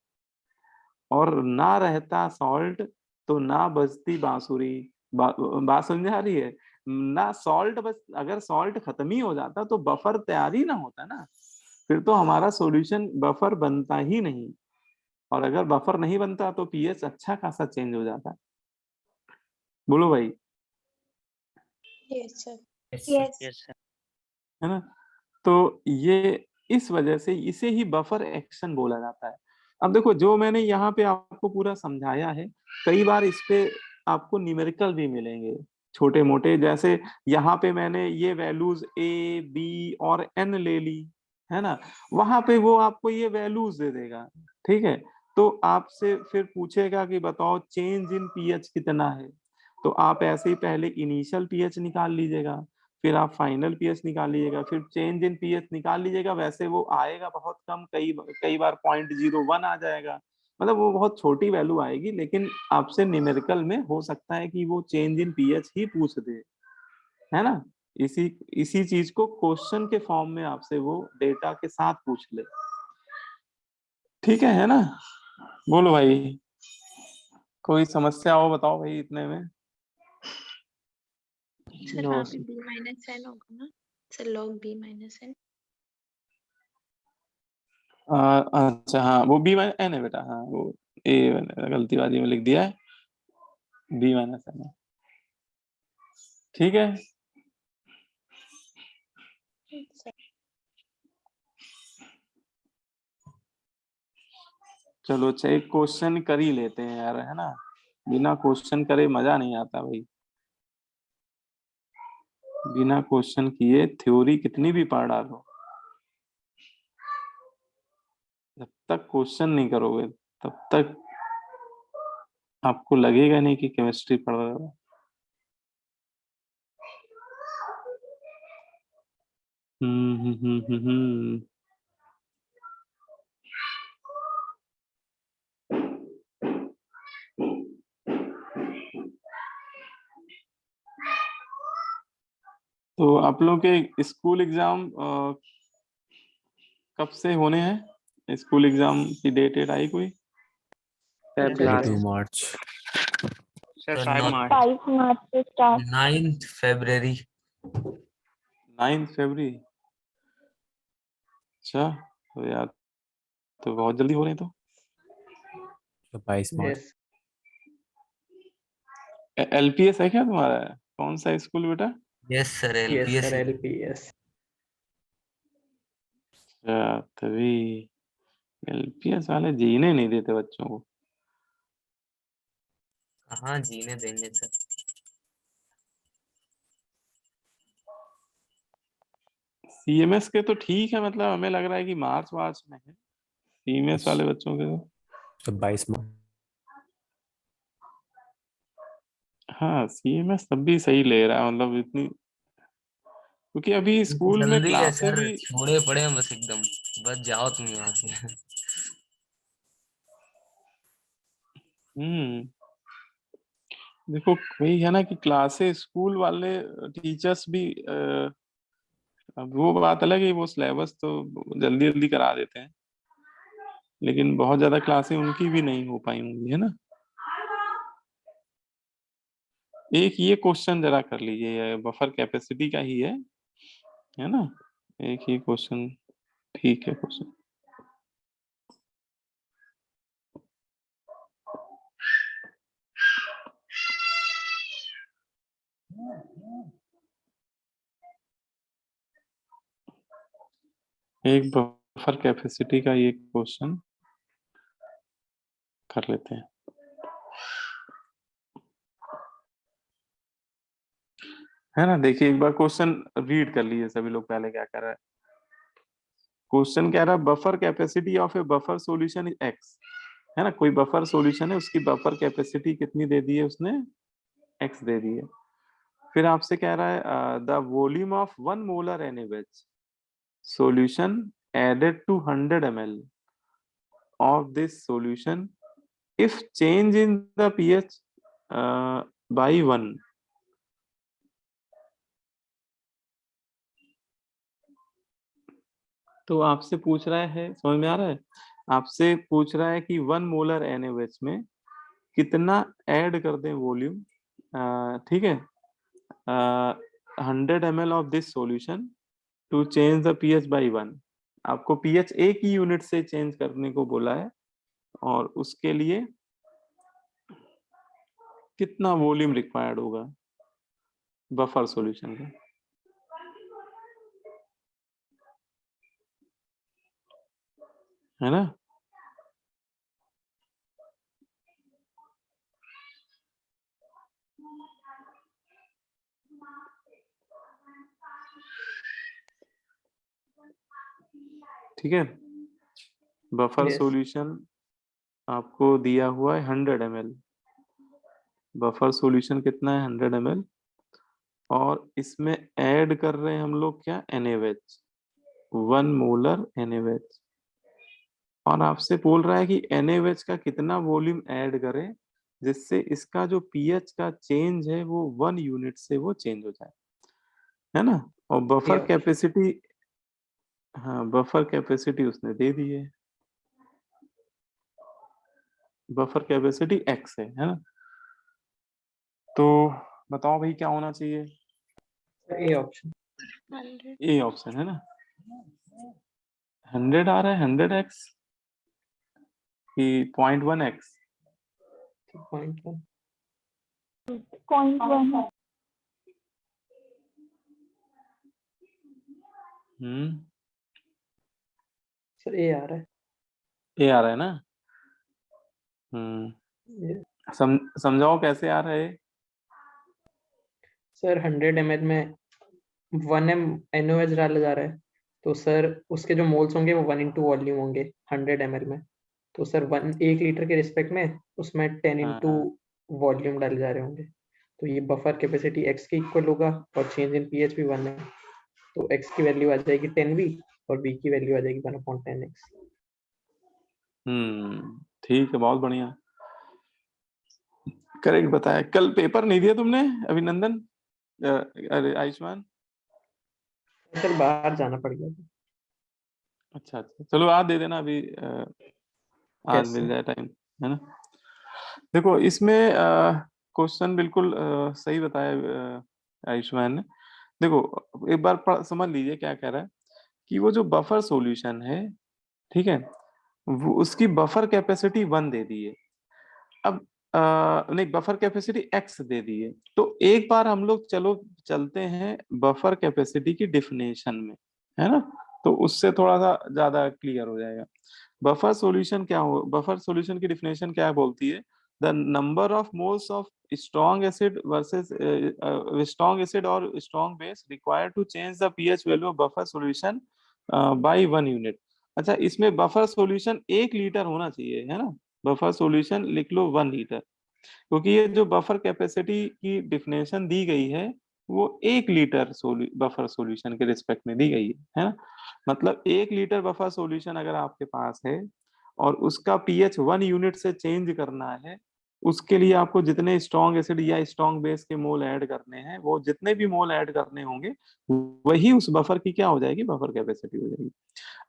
और ना रहता सॉल्ट तो ना बजती बांसुरी। बात समझ आ रही है? ना सॉल्ट बस, अगर सॉल्ट खत्म ही हो जाता तो बफर तैयार ही ना होता ना, फिर तो हमारा सॉल्यूशन बफर बनता ही नहीं, और अगर बफर नहीं बनता तो पीएच अच्छा खासा चेंज हो जाता। बोलो भाई, Yes, sir. Yes. Yes, sir. है ना। तो ये इस वजह से इसे ही बफर एक्शन बोला जाता है। अब देखो जो मैंने यहाँ पे आपको पूरा समझाया है, कई बार इस पे आपको न्यूमेरिकल भी मिलेंगे छोटे मोटे, जैसे यहाँ पे मैंने ये वैल्यूज ए बी और एन ले ली, है ना, वहां पे वो आपको ये वैल्यूज दे देगा। ठीक है, तो आपसे फिर पूछेगा कि बताओ चेंज इन पीएच कितना है, तो आप ऐसे ही पहले इनिशियल पीएच निकाल लीजिएगा, फिर आप फाइनल पीएच निकाल लीजिएगा, फिर चेंज इन पीएच निकाल लीजिएगा। वैसे वो आएगा बहुत कम, कई बार 0.01 आ जाएगा, मतलब वो बहुत छोटी वैल्यू आएगी, लेकिन आपसे न्यूमेरिकल में हो सकता है कि वो चेंज इन पीएच ही पूछ दे, है ना। इसी इसी चीज को क्वेश्चन के फॉर्म में आपसे वो डेटा के साथ पूछ ले। ठीक है ना। बोलो भाई, कोई समस्या हो बताओ भाई इतने में। सर No, वहाँ पे sir. b माइनस n होगा ना sir, log b minus n। अच्छा हाँ, वो बी माइनस एन है बेटा, हाँ वो ए गलतीबाजी में लिख दिया है, बी माइनस एन है। ठीक है। सर चलो अच्छा, एक क्वेश्चन कर ही लेते हैं यार, है ना। बिना क्वेश्चन करे मजा नहीं आता भाई। बिना क्वेश्चन किए थ्योरी कितनी भी पढ़ डालो, जब तक क्वेश्चन नहीं करोगे तब तक आपको लगेगा नहीं कि केमिस्ट्री पढ़ रहे हो। हम्म हम्म हम्म हम्म हम्म। तो आप लोग के स्कूल एग्जाम कब से होने हैं? स्कूल एग्जाम की डेट आई कोई? Feb sir last. 22 March. Sir, sir 5 9 March. 5 मार्च से स्टार्ट। 9th February। 9 फरवरी। अच्छा, तो यार तो बहुत जल्दी हो रहे हैं तो। तो 22 March. Yes. एलपीएस है क्या तुम्हारा? कौन सा स्कूल बेटा? Yes sir, Yes, LPS sir. ही। LPS. अच्छा, तभी एलपीएस वाले जीने नहीं देते बच्चों को। हाँ जीने देंगे सर। सीएमएस के तो ठीक है, मतलब हमें लग रहा है कि मार्च मार्च में है सीएमएस वाले बच्चों के तो। तो 22 March. हाँ सीएमएस तब भी सही ले रहा है, मतलब इतनी, क्योंकि अभी स्कूल में जल्दी है क्लासें सर, भी। छोड़े पड़े हैं बस एकदम, बस जाओ तुम यहाँ से। हम्म। देखो वही है ना कि क्लासेस स्कूल वाले टीचर्स भी अब वो बात अलग है, वो सिलेबस तो जल्दी जल्दी करा देते हैं, लेकिन बहुत ज्यादा क्लासें उनकी भी नहीं हो पाई होंगी, है ना। एक ये क्वेश्चन जरा कर लीजिए, ये बफर कैपेसिटी का ही है ना। एक ही क्वेश्चन, ठीक है क्वेश्चन। एक बफर कैपेसिटी का ये क्वेश्चन कर लेते हैं, है ना। देखिए एक बार क्वेश्चन रीड कर लीजिए सभी लोग, पहले क्या कर रहा है। क्वेश्चन कह रहा है buffer capacity of A buffer solution is x, है ना। कोई बफर सॉल्यूशन है, उसकी बफर कैपेसिटी कितनी दे दी है उसने? एक्स दे दी है। फिर आपसे कह रहा है the volume of 1 molar NaOH solution added to 100 ml of this solution if change in the pH by 1। तो आपसे पूछ रहा है, समझ में आ रहा है? आपसे पूछ रहा है कि 1 मोलर NaOH में कितना ऐड कर दें वॉल्यूम, ठीक है, 100 ml of this solution to change the pH by 1। आपको पीएच एक ही यूनिट से चेंज करने को बोला है, और उसके लिए कितना वॉल्यूम रिक्वायर्ड होगा बफर सॉल्यूशन का, है ना। ठीक है, बफर Yes. सॉल्यूशन आपको दिया हुआ है 100 ml, बफर सॉल्यूशन कितना है 100 ml, और इसमें ऐड कर रहे हैं हम लोग क्या, NaOH, 1 मोलर NaOH, और आपसे बोल रहा है कि NaOH का कितना वॉल्यूम ऐड करें जिससे इसका जो pH का चेंज है वो 1 यूनिट से वो चेंज हो जाए, है ना। और बफर कैपेसिटी, हाँ बफर कैपेसिटी उसने दे दी है, बफर कैपेसिटी x है ना। तो बताओ भाई क्या होना चाहिए, ए ऑप्शन। 100. ए ऑप्शन है ना। 100 आ रहा है, 100x कि 0.1x, 0.1 0.1 सर ए आ रहा है। ए आ रहा है ना। ये- समझाओ कैसे आ रहा है। सर 100 ml में 1 NaOH डाला जा रहा है, तो सर उसके जो मोल्स होंगे वो 1 इंटू वॉल्यूम होंगे 100 ml में। तो सर 1 लीटर के रिस्पेक्ट में उसमें 10 हाँ इंटू हाँ वॉल्यूम डाले जा रहे होंगे। तो ये बफर कैपेसिटी x के इक्वल होगा और चेंज इन pH भी 1 है, तो x की वैल्यू आ जाएगी 10V और v की वैल्यू आ जाएगी 1/10x। ठीक है, बहुत बढ़िया, करेक्ट बताया। कल पेपर नहीं दिया तुमने अभिनंदन, अरे आयुष्मान। सर बाहर जाना पड़ गया था। अच्छा अच्छा, चलो आज दे देना अभी, आज कैसे? मिल जाए टाइम, है ना। देखो इसमें क्वेश्चन बिल्कुल सही बताया आयुष्मान ने। देखो एक बार समझ लीजिए क्या कह रहा है कि वो जो बफर सॉल्यूशन है, ठीक है, वो उसकी बफर कैपेसिटी 1 दे दी है। अब नहीं, बफर कैपेसिटी x दे दी है। तो एक बार हम लोग चलो चलते हैं बफर कैपेसिटी की डिफिनेशन में, है ना, तो उससे थोड़ा सा ज्यादा क्लियर हो जाएगा। बफर सॉल्यूशन क्या हो, बफर सॉल्यूशन की डिफिनेशन क्या बोलती है, the number of moles of strong acid versus strong acid और strong base required to change the pH value of buffer solution by 1 unit. अच्छा, इसमें बफर सॉल्यूशन 1 लीटर होना चाहिए, है ना, बफर सॉल्यूशन लिख लो 1 लीटर, क्योंकि ये जो बफर कैपेसिटी की डिफिनेशन दी गई है वो 1 लीटर बफर सॉल्यूशन के रिस्पेक्ट में दी गई है ना। मतलब 1 लीटर बफर सॉल्यूशन अगर आपके पास है और उसका पीएच 1 यूनिट से चेंज करना है, उसके लिए आपको जितने स्ट्रॉन्ग एसिड या स्ट्रॉन्ग बेस के मोल ऐड करने हैं, वो जितने भी मोल ऐड करने होंगे वही उस बफर की क्या हो जाएगी, बफर कैपेसिटी हो जाएगी।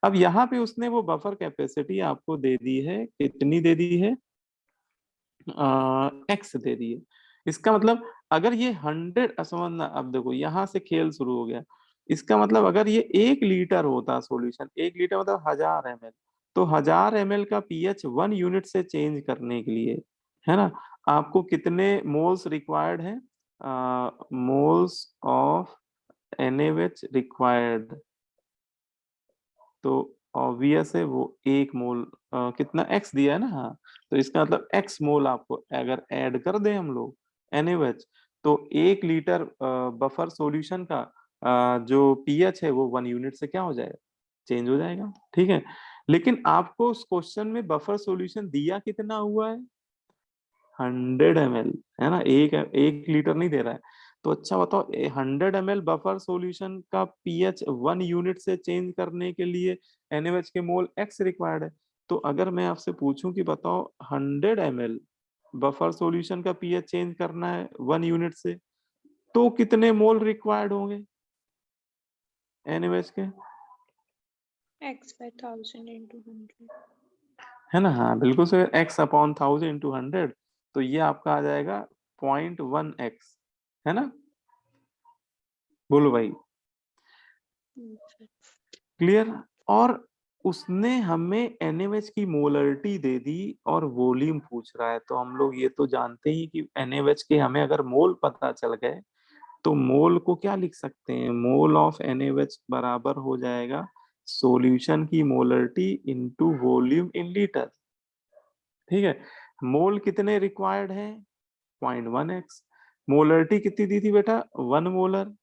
अब यहाँ पे उसने वो बफर कैपेसिटी आपको दे दी है, कितनी दे दी है, एक्स दे दी है। इसका मतलब अगर ये 100, समझना, अब देखो यहाँ से खेल शुरू हो गया। इसका मतलब अगर ये 1 लीटर होता सॉल्यूशन, 1 लीटर मतलब 1000 ml, तो 1000 ml का पीएच 1 यूनिट से चेंज करने के लिए, है ना, आपको कितने मोल्स रिक्वायर्ड है, मोल्स ऑफ NaOH रिक्वायर्ड। तो ऑब्वियस है वो 1 मोल, कितना x दिया है ना, हाँ, तो इसका मतलब x मोल आपको अगर ऐड कर दें हम लोग NaOH, तो 1 लीटर बफर सॉल्यूशन का जो पीएच है वो 1 यूनिट से क्या हो जाएगा, चेंज हो जाएगा, ठीक है। लेकिन आपको उस क्वेश्चन में बफर सॉल्यूशन दिया कितना हुआ है, 100 ml, है ना, एक लीटर नहीं दे रहा है। तो अच्छा बताओ, 100 ml बफर सॉल्यूशन का पीएच 1 यूनिट से चेंज करने के लिए NaOH के मोल x रिक्वायर्ड है। तो अगर मैं आपसे पूछूं कि बताओ 100 ml बफर सॉल्यूशन का पीएच चेंज करना है 1 यूनिट से, तो कितने मोल रिक्वायर्ड होंगे NaOH के, X by 1000 into 100. है ना, हाँ बिल्कुल सही, x/1000 इंटू 100, तो ये आपका आ जाएगा 0.1x, है ना। बोलो भाई, sir. क्लियर। और उसने हमें NaOH की मोलरिटी दे दी और वॉल्यूम पूछ रहा है, तो हम लोग ये तो जानते ही कि NaOH के हमें अगर मोल पता चल गए तो मोल को क्या लिख सकते हैं, मोल ऑफ NaOH बराबर हो जाएगा सॉल्यूशन की molarity into volume in litre, ठीक है। मोल कितने रिक्वायर्ड है, 0.1x, मोलरिटी कितनी दी थी बेटा, 1 मोलर।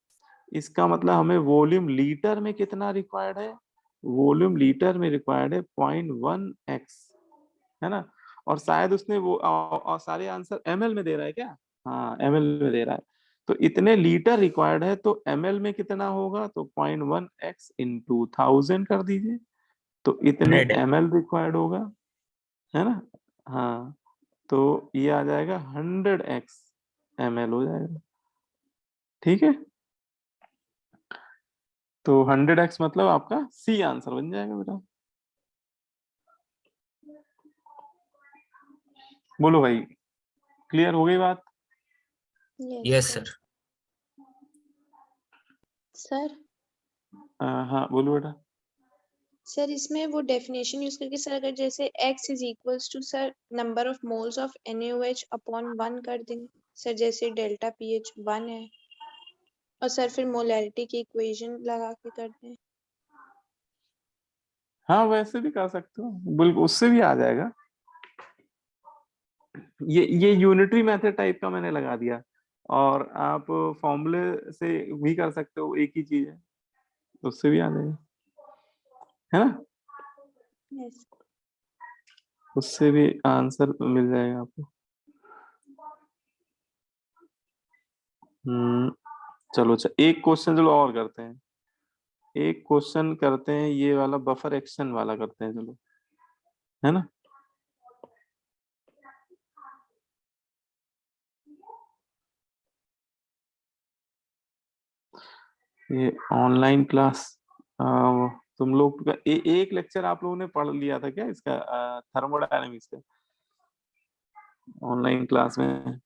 इसका मतलब हमें वॉल्यूम लीटर में कितना रिक्वायर्ड है, वॉल्यूम लीटर में रिक्वायर्ड है 0.1x, है ना। और शायद उसने वो और सारे आंसर ml में दे रहा है क्या? हाँ ml में दे रहा है। तो इतने लीटर रिक्वायर्ड है तो ml में कितना होगा? तो 0.1x into 1000 कर दीजिए, तो इतने 100 ml रिक्वायर्ड होगा, है ना? हाँ, तो ये आ जाएगा 100x ml हो जाएगा, ठीक है? तो 100x मतलब आपका सी आंसर बन जाएगा बेटा। बोलो भाई, क्लियर हो गई बात? Yes sir. सर हाँ बोलो बेटा। सर इसमें वो डेफिनेशन यूज करके सर अगर जैसे x is equals to sir number of moles of NaOH upon 1 कर देंगे सर, जैसे डेल्टा pH 1 है और सर फिर मोलैरिटी की इक्वेशन लगा के करते हैं। हाँ वैसे भी कर सकते हो, बिल्कुल उससे भी आ जाएगा। ये यूनिटरी मेथड टाइप का मैंने लगा दिया, और आप फॉर्मूले से भी कर सकते हो, एक ही चीज है, उससे भी आ जाएगा, है ना? यस उससे भी आंसर मिल जाएगा आपको। चलो अच्छा, एक क्वेश्चन चलो और करते हैं, एक क्वेश्चन करते हैं, ये वाला बफर एक्शन वाला करते हैं, चलो, है ना? ये ऑनलाइन क्लास, तुम लोग का एक लेक्चर आप लोगों ने पढ़ लिया था क्या इसका, थर्मोडायनेमिक्स का ऑनलाइन क्लास में?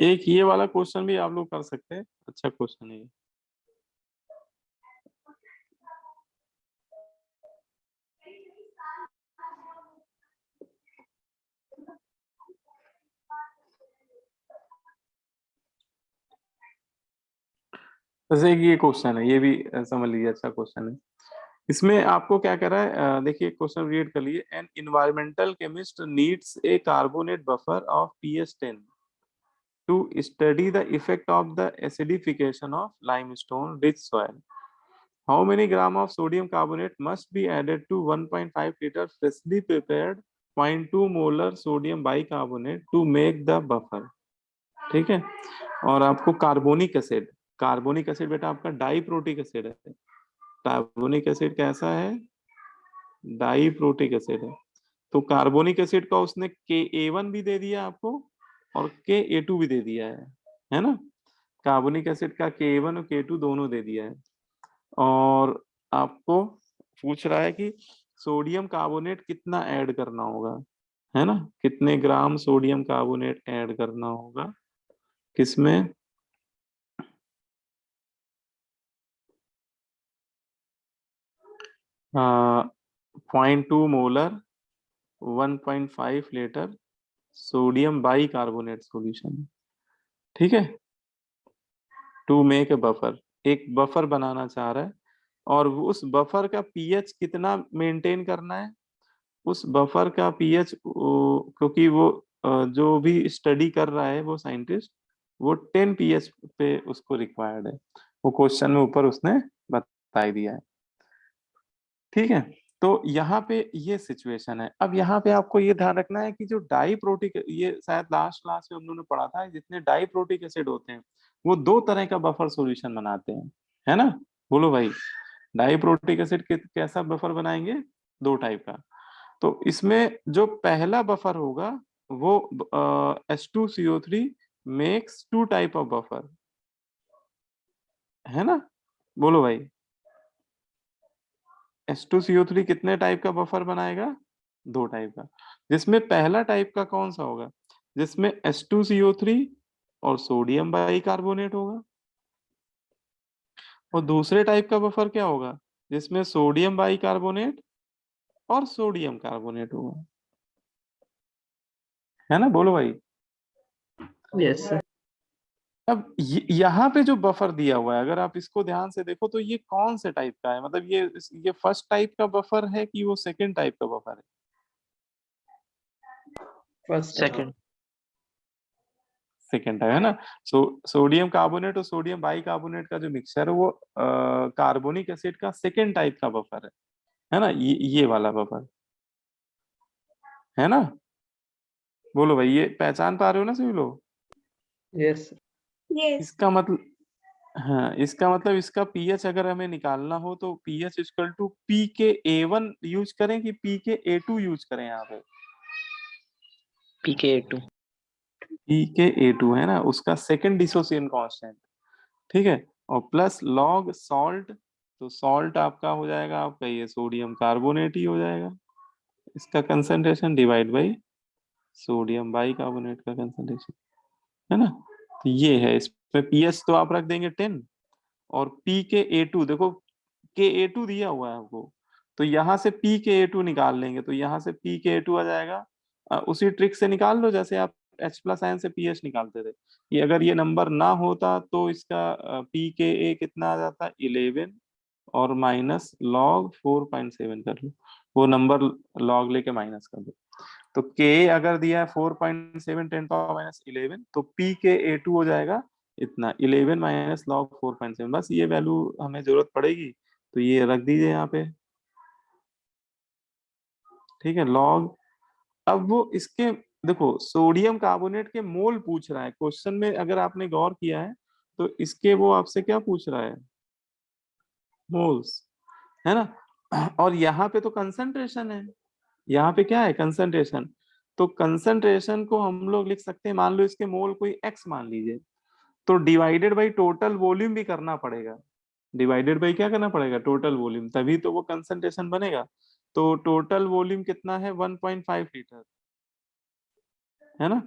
एक ये वाला क्वेश्चन भी आप लोग कर सकते हैं, अच्छा क्वेश्चन है ये। जैसे कि ये क्वेश्चन है, ये भी समझ लीजिए, अच्छा क्वेश्चन है। इसमें आपको क्या कर रहा है, देखिए क्वेश्चन रीड कर लिए। An environmental chemist needs a carbonate buffer of pH 10 to study the effect of the acidification of limestone rich soil. How many gram of sodium carbonate must be added to 1.5 liter freshly prepared 0.2 molar sodium bicarbonate to make the buffer? ठीक है, और आपको carbonic acid बेटा आपका diprotic acid है। Carbonic acid कैसा है? Diprotic acid है। तो कार्बोनिक एसिड का उसने Ka1 भी दे दिया आपको और Ka2 भी दे दिया है ना? कार्बोनिक एसिड का Ka1 और Ka2 दोनों दे दिया है, और आपको पूछ रहा है कि सोडियम कार्बोनेट कितना ऐड करना होगा, है ना? कितने ग्राम सोडियम कार्बोनेट ऐड करना होगा किसमें? हाँ, 0.2 molar 1.5 litre sodium by carbonate solution, ठीक है, टू मेक ए बफर। एक बफर बनाना चाह रहा है, और उस बफर का पीएच कितना मेंटेन करना है? उस बफर का पीएच, क्योंकि वो जो भी स्टडी कर रहा है वो साइंटिस्ट, वो 10 पीएच पे उसको रिक्वायर्ड है। वो क्वेश्चन में ऊपर उसने बता ही दिया है। ठीक है, तो यहाँ पे ये सिचुएशन है। अब यहाँ पे आपको ये ध्यान रखना है कि जो डाइप्रोटिक, ये शायद लास्ट क्लास में हम लोगों ने पढ़ा था, जितने डाइप्रोटिक एसिड होते हैं वो दो तरह का बफर सॉल्यूशन बनाते हैं, है ना? बोलो भाई, डाइप्रोटिक एसिड कैसा बफर बनाएंगे? दो टाइप का। तो इसमें जो पहला बफर होगा वो H2CO3 makes two type of buffer, है ना? बोलो भाई, H2CO3 कितने टाइप का बफर बनाएगा? दो टाइप का। जिसमें पहला टाइप का कौन सा होगा? जिसमें H2CO3 और सोडियम बाइकार्बोनेट होगा। और दूसरे टाइप का बफर क्या होगा? जिसमें सोडियम बाइकार्बोनेट और सोडियम कार्बोनेट होगा, है ना? बोलो भाई। Yes sir. अब यहाँ पे जो बफर दिया हुआ है, अगर आप इसको ध्यान से देखो तो ये कौन से टाइप का है? मतलब ये फर्स्ट टाइप का बफर है कि वो सेकंड टाइप का बफर है? First second. सेकेंड टाइप है ना। सोडियम कार्बोनेट और सोडियम बाइकार्बोनेट का जो मिक्सचर है वो कार्बोनिक एसिड का सेकेंड टाइप का बफर है ना? ये वाला बफर, है ना? बोलो भाई, ये पहचान पा रहे हो ना सभी लोग? Yes yes. इसका मतलब, हाँ, इसका मतलब इसका पीएच अगर हमें निकालना हो तो पीएच इक्वल टू पी के A1 यूज करें कि पी के A2 यूज करें? यहाँ पे PK2। पी के A2 है ना, उसका सेकंड डिसोसिएशन कांस्टेंट। ठीक है, और प्लस लॉग सॉल्ट, तो सॉल्ट आपका हो जाएगा, आपका ये सोडियम कार्बोनेट ही हो जाएगा, इसका concentration divide by sodium bicarbonate का कंसंट्रेशन, है ना? तो ये है, इसमें पीएच तो आप रख देंगे 10, और पी के A2 देखो, के A2 दिया हुआ है आपको, तो यहाँ से पी के A2 निकाल लेंगे, तो यहाँ से पी के A2 आ जाएगा। उसी ट्रिक से निकाल लो जैसे आप H प्लस आयन से पीएच निकालते थे। ये अगर ये नंबर ना होता तो इसका पी के ए कितना आ जाता? 11, और माइनस लॉग 4.7 कर लो, वो नंबर लॉग लेके माइनस कर दो। तो के अगर दिया है 4.7 10 पावर माइनस 11, तो पी के A2 हो जाएगा इतना 11 माइनस लॉग 4.7। बस ये वैल्यू हमें जरूरत पड़ेगी तो ये रख दीजिए यहाँ पे। ठीक है, लॉग, अब वो इसके, देखो सोडियम कार्बोनेट के मोल पूछ रहा है क्वेश्चन में, अगर आपने गौर किया है तो इसके वो आपसे क्या पूछ रहा है? मोल्स, है ना? और यहाँ पे तो कंसंट्रेशन है, यहाँ पे क्या है? कंसंट्रेशन। तो कंसंट्रेशन को हम लोग लिख सकते हैं, मान लो इसके मोल कोई x मान लीजिए, तो डिवाइडेड बाई टोटल वॉल्यूम भी करना पड़ेगा। डिवाइडेड बाई क्या करना पड़ेगा? टोटल वॉल्यूम, तभी तो वो कंसंट्रेशन बनेगा। तो टोटल वॉल्यूम कितना है? 1.5 लीटर, है ना?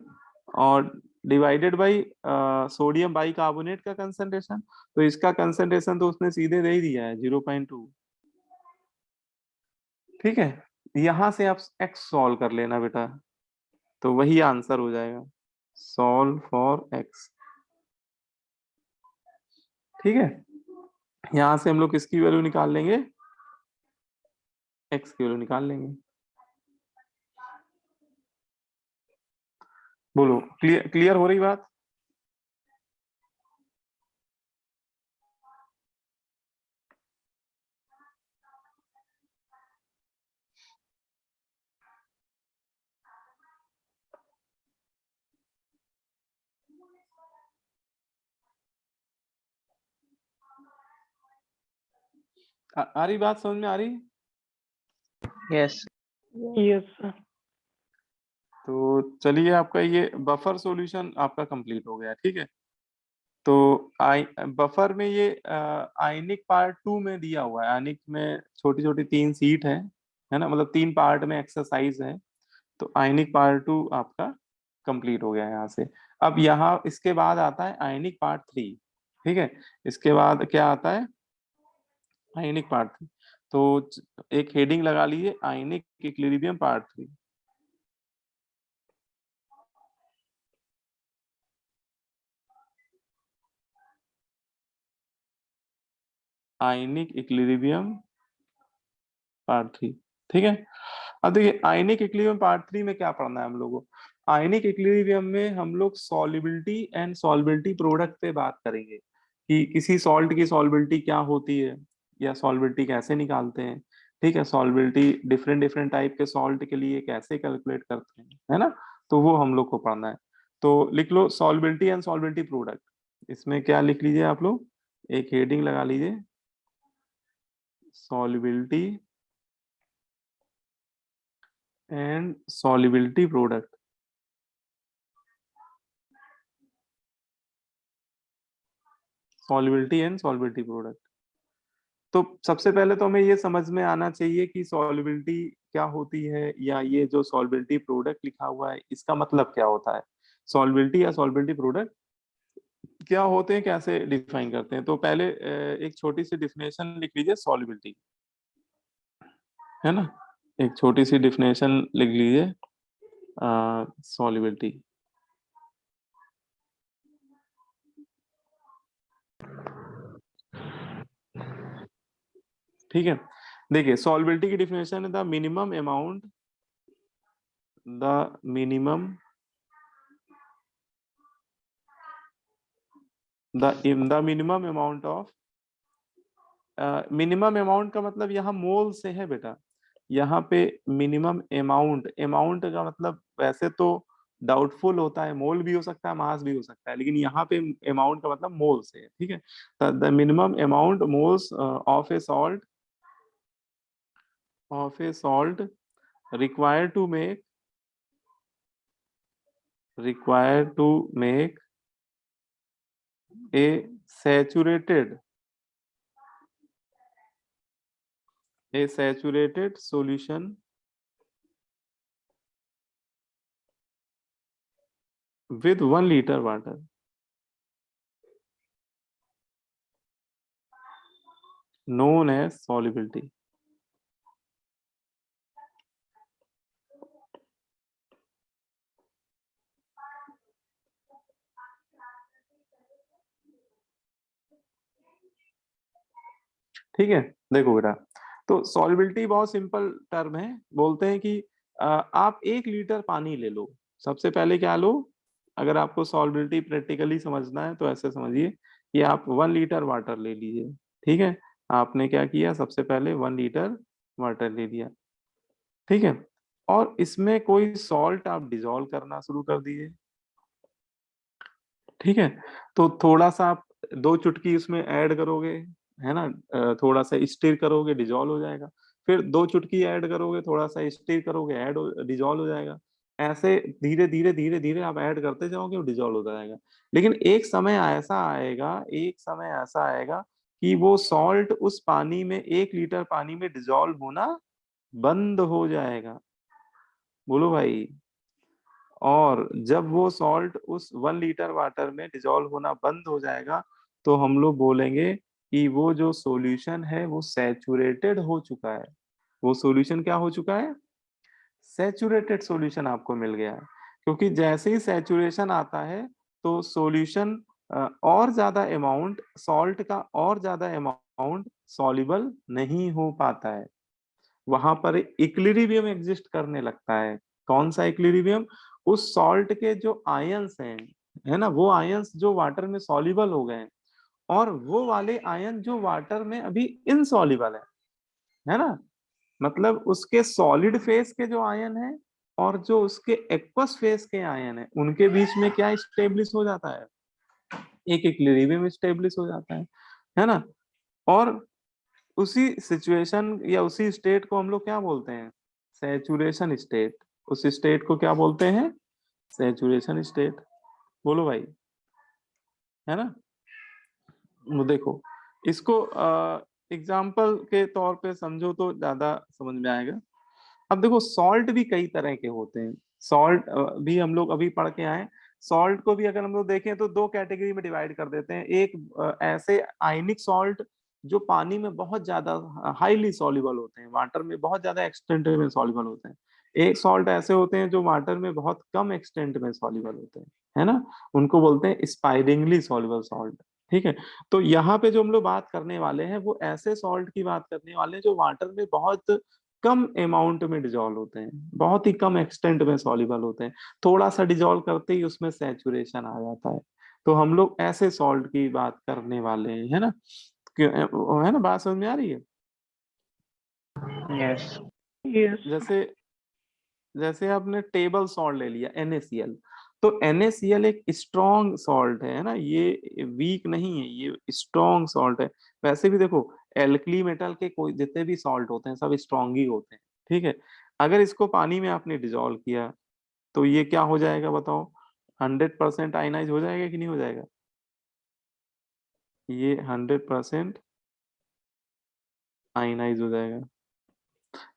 और डिवाइडेड बाई सोडियम बाइकार्बोनेट का कंसंट्रेशन, तो इसका कंसंट्रेशन तो उसने सीधे दे ही दिया है 0.2। ठीक है, यहां से आप x सॉल्व कर लेना बेटा, तो वही आंसर हो जाएगा, सॉल्व फॉर x। ठीक है, यहां से हम लोग किसकी वैल्यू निकाल लेंगे? x की वैल्यू निकाल लेंगे। बोलो, क्लियर क्लियर हो रही बात? आ रही बात, समझ में आ रही? यस। यस तो चलिए, आपका ये बफर सॉल्यूशन आपका कंप्लीट हो गया। ठीक है, तो बफर में ये आयनिक पार्ट 2 में दिया हुआ है। आयनिक में छोटी छोटी 3 सीट है ना, मतलब 3 पार्ट में एक्सरसाइज है। तो आयनिक पार्ट 2 आपका कंप्लीट हो गया है यहाँ से। अब यहाँ इसके बाद आता है आयनिक पार्ट 3। ठीक है, इसके बाद क्या आता है? आयनिक पार्ट 3। तो एक हेडिंग लगा लीजिए, ionic equilibrium part 3। Ionic equilibrium part 3। ठीक है, अब देखिए आयनिक इक्विलिब्रियम पार्ट 3 में क्या पढ़ना है हम लोगों को। आयनिक इक्विलिब्रियम में हम लोग सॉल्युबिलिटी एंड सॉल्बिलिटी प्रोडक्ट पे बात करेंगे कि किसी सॉल्ट की सॉल्बिलिटी क्या होती है या सॉल्बिलिटी कैसे निकालते हैं। ठीक है, सॉल्बिलिटी डिफरेंट डिफरेंट टाइप के सॉल्ट के लिए कैसे कैलकुलेट करते हैं, है ना। तो वो हम लोग को पढ़ना है। तो लिख लो सॉल्बिलिटी एंड सॉल्बिलिटी प्रोडक्ट। इसमें क्या लिख लीजिए आप लोग, एक हेडिंग लगा लीजिए, solubility and solubility product. Solubility and solubility product. तो सबसे पहले तो हमें ये समझ में आना चाहिए कि सॉल्युबिलिटी क्या होती है, या ये जो सॉल्बिलिटी प्रोडक्ट लिखा हुआ है इसका मतलब क्या होता है। सॉल्बिलिटी या सॉल्बिलिटी प्रोडक्ट क्या होते हैं, कैसे डिफाइन करते हैं। तो पहले एक छोटी सी डिफिनेशन लिख लीजिए सॉल्युबिलिटी, है ना। एक छोटी सी डिफिनेशन लिख लीजिए सॉल्युबिलिटी। ठीक है, देखिए सॉल्युबिलिटी की डिफिनेशन है the minimum amount, the minimum the minimum amount of, minimum amount का मतलब यहाँ मोल से है बेटा। यहाँ पे मिनिमम अमाउंट, अमाउंट का मतलब वैसे तो डाउटफुल होता है, मोल भी हो सकता है मास भी हो सकता है, लेकिन यहाँ पे अमाउंट का मतलब मोल से है। ठीक है, the minimum amount moles of A salt, required to make a saturated solution with 1 liter water known as solubility। ठीक है, देखो बेटा, तो सॉल्युबिलिटी बहुत सिंपल टर्म है। बोलते हैं कि आप 1 लीटर पानी ले लो। सबसे पहले क्या लो, अगर आपको सॉल्युबिलिटी प्रैक्टिकली समझना है तो ऐसे समझिए कि आप 1 लीटर वाटर ले लीजिए। ठीक है, आपने क्या किया, सबसे पहले 1 लीटर वाटर ले लिया। ठीक है, और इसमें कोई सॉल्ट आप डिसॉल्व करना शुरू कर दीजिए। ठीक है, तो थोड़ा सा आप 2 चुटकी उसमें ऐड करोगे, है ना, थोड़ा सा स्टिर करोगे, डिसॉल्व हो जाएगा। फिर 2 चुटकी ऐड करोगे, थोड़ा सा स्टिर करोगे, डिसॉल्व हो जाएगा। ऐसे धीरे धीरे धीरे धीरे आप ऐड करते जाओगे, वो डिसॉल्व होता जाएगा। लेकिन एक समय ऐसा आएगा कि वो सॉल्ट उस पानी में, 1 लीटर पानी में डिसॉल्व होना बंद हो जाएगा। बोलो भाई। और जब वो सॉल्ट उस 1 लीटर वाटर में डिसॉल्व होना बंद हो जाएगा, तो हम लोग बोलेंगे कि वो जो सॉल्यूशन है वो सैचुरेटेड हो चुका है। वो सॉल्यूशन क्या हो चुका है, सैचुरेटेड सॉल्यूशन आपको मिल गया है। क्योंकि जैसे ही सैचुरेशन आता है तो सॉल्यूशन और ज्यादा अमाउंट सॉल्ट का, और ज्यादा अमाउंट सॉल्युबल नहीं हो पाता है। वहां पर इक्विलिब्रियम एग्जिस्ट करने लगता है। कौन सा इक्विलिब्रियम, उस सॉल्ट के जो आयंस हैं, है ना, वो आयंस जो वाटर में सॉल्युबल हो गए हैं, और वो वाले आयन जो वाटर में अभी इनसॉल्युबल है ना, मतलब उसके सॉलिड फेस के जो आयन है और जो उसके एक्वस फेस के आयन है, उनके बीच में क्या स्टेब्लिश हो जाता है, एक इक्विलिब्रियम स्टेब्लिश हो जाता है ना। और उसी सिचुएशन या उसी स्टेट को हम लोग क्या बोलते हैं, सैचुरेशन स्टेट। उस स्टेट को क्या बोलते हैं, सैचुरेशन स्टेट। बोलो भाई, है ना। वो देखो, इसको एग्जाम्पल के तौर पे समझो तो ज्यादा समझ में आएगा। अब देखो सॉल्ट भी कई तरह के होते हैं। सॉल्ट भी हम लोग अभी पढ़ के आए। सॉल्ट को भी अगर हम लोग देखें तो 2 कैटेगरी में डिवाइड कर देते हैं। एक ऐसे आयनिक सॉल्ट जो पानी में बहुत ज्यादा हाईली सॉल्युबल होते हैं, वाटर में बहुत ज्यादा एक्सटेंट में सॉल्युबल होते हैं। एक सॉल्ट ऐसे होते हैं जो वाटर में बहुत कम एक्सटेंट में सॉल्युबल होते हैं, है ना, उनको बोलते हैं स्पाइरिंगली सॉल्युबल सॉल्ट। ठीक है, तो यहाँ पे जो हम लोग बात करने वाले हैं वो ऐसे सॉल्ट की बात करने वाले हैं जो वाटर में बहुत कम अमाउंट में डिजोल्व होते हैं, बहुत ही कम एक्सटेंट में सॉल्युबल होते हैं, थोड़ा सा डिजोल्व करते ही उसमें सैचुरेशन आ जाता है। तो हम लोग ऐसे सॉल्ट की बात करने वाले हैं, है ना? है ना, बात समझ में आ रही है? Yes. Yes. जैसे जैसे आपने टेबल सॉल्ट ले लिया NaCl, तो NaCl एक स्ट्रॉन्ग सॉल्ट है ना, ये वीक नहीं है, ये स्ट्रॉन्ग सॉल्ट है। वैसे भी देखो, एल्कली मेटल के कोई जितने भी सॉल्ट होते हैं सब स्ट्रॉन्ग ही होते हैं, ठीक है? अगर इसको पानी में आपने डिजोल्व किया तो ये क्या हो जाएगा बताओ? 100% आयनाइज हो जाएगा कि नहीं हो जाएगा? ये 100% आयनाइज हो जाएगा,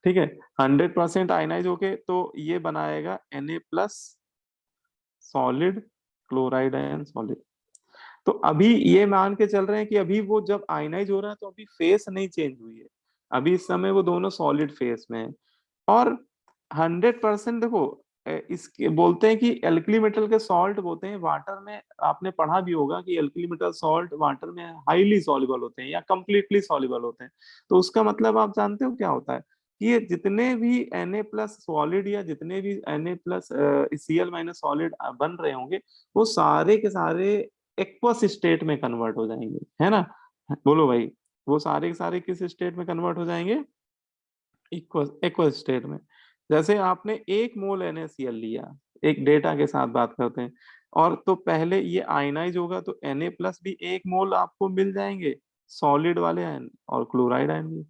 ठीक है? 100% आयनाइज होके तो ये बनाएगा Na+ solid chloride ion solid. तो अभी ये मान के चल रहे हैं कि अभी वो जब आयनाइज हो रहा है तो अभी फेस नहीं चेंज हुई है, अभी इस समय वो दोनों सॉलिड फेस में है। और 100% देखो, इसके बोलते हैं कि एल्कली मेटल के सॉल्ट बोलते हैं वाटर में, आपने पढ़ा भी होगा कि एल्कली मेटल सॉल्ट वाटर में हाईली सॉल्युबल होते हैं या कंप्लीटली सॉल्युबल होते हैं। तो उसका मतलब आप जानते हो क्या होता है? कि ये जितने भी Na+ सॉलिड या जितने भी Na+ Cl- सॉलिड बन रहे होंगे, वो सारे के सारे एक्वस स्टेट में कन्वर्ट हो जाएंगे, है ना? बोलो भाई, वो सारे के सारे किस स्टेट में कन्वर्ट हो जाएंगे? एक्वस स्टेट में। जैसे आपने 1 मोल NaCl लिया, एक डेटा के साथ बात करते हैं, और तो पहले ये आयनाइज होगा तो Na+ भी 1 मोल आपको मिल जाएंगे, सॉलिड वाले आयन और क्लोराइड आयन भी।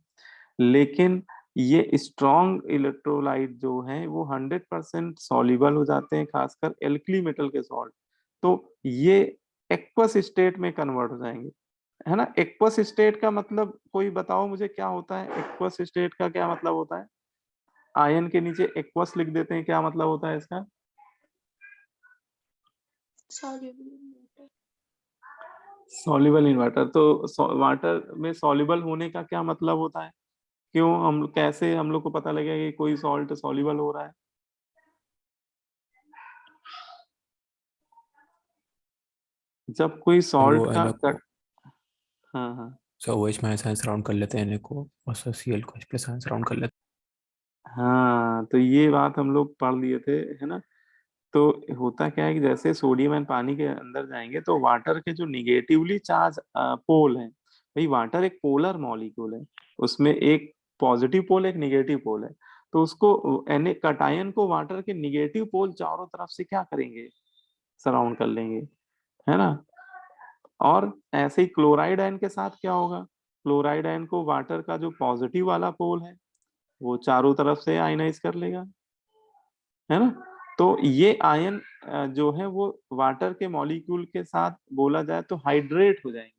लेकिन ये स्ट्रॉन्ग इलेक्ट्रोलाइट जो है वो 100% सॉल्युबल हो जाते हैं, खासकर एल्कली मेटल के सॉल्ट। तो ये एक्वस स्टेट में कन्वर्ट हो जाएंगे, है ना? एक्वस स्टेट का मतलब कोई बताओ मुझे क्या होता है? एक्वस स्टेट का क्या मतलब होता है? आयन के नीचे एक्वस लिख देते हैं, क्या मतलब होता है इसका? soluble soluble in water. तो वाटर में सॉल्युबल होने का क्या मतलब होता है? क्यों हम कैसे हम लोग को पता लगेगा कि कोई सॉल्ट सॉल्युबल हो रहा है? जब कोई वो सॉल्ट का एन को हाँ हाँ OH माइनस आयन सराउंड कर लेते हैं Na को, और Cl को H+ आयन सराउंड कर लेते हाँ, तो ये बात हम लोग पढ़ लिए थे, है ना? तो होता क्या है कि जैसे सोडियम एंड पानी के अंदर जाएंगे तो वाटर के जो निगेटिवली चार्ज पोल हैं, भाई वाटर एक पोलर मॉलिक्यूल है, उसमें एक पॉजिटिव पोल एक निगेटिव पोल है। तो उसको कटायन को वाटर के निगेटिव पोल चारों तरफ से क्या करेंगे? सराउंड कर लेंगे, है ना? और ऐसे ही क्लोराइड आयन के साथ क्या होगा? क्लोराइड आयन को वाटर का जो पॉजिटिव वाला पोल है वो चारों तरफ से आयनाइज कर लेगा, है ना? तो ये आयन जो है वो वाटर के मॉलिक्यूल के साथ बोला जाए तो हाइड्रेट हो जाएंगे।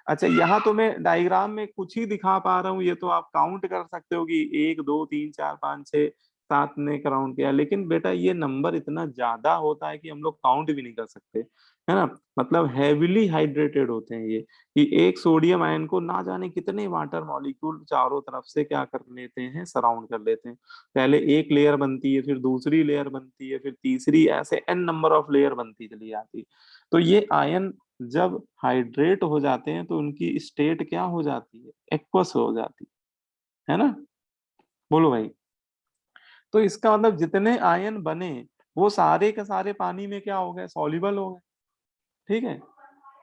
अच्छा, यहाँ तो मैं डायग्राम में कुछ ही दिखा पा रहा हूँ, ये तो आप काउंट कर सकते हो कि 1 2 3 4 5 6 7 ने काउंट किया, लेकिन बेटा ये नंबर इतना ज्यादा होता है कि हम लोग काउंट भी नहीं कर सकते, है ना? मतलब हैविली हाइड्रेटेड होते हैं ये, कि एक सोडियम आयन को ना जाने कितने वाटर मॉलिक्यूल चारों तरफ से क्या कर लेते हैं? सराउंड कर लेते हैं। पहले एक लेयर बनती है, फिर दूसरी लेयर बनती है, फिर तीसरी, ऐसे n नंबर ऑफ लेयर बनती चली जाती है। तो ये आयन जब हाइड्रेट हो जाते हैं तो उनकी स्टेट क्या हो जाती है? एक्वस हो जाती है ना? बोलो भाई। तो इसका मतलब जितने आयन बने वो सारे के सारे पानी में क्या हो गए? सॉल्युबल हो गए, ठीक है?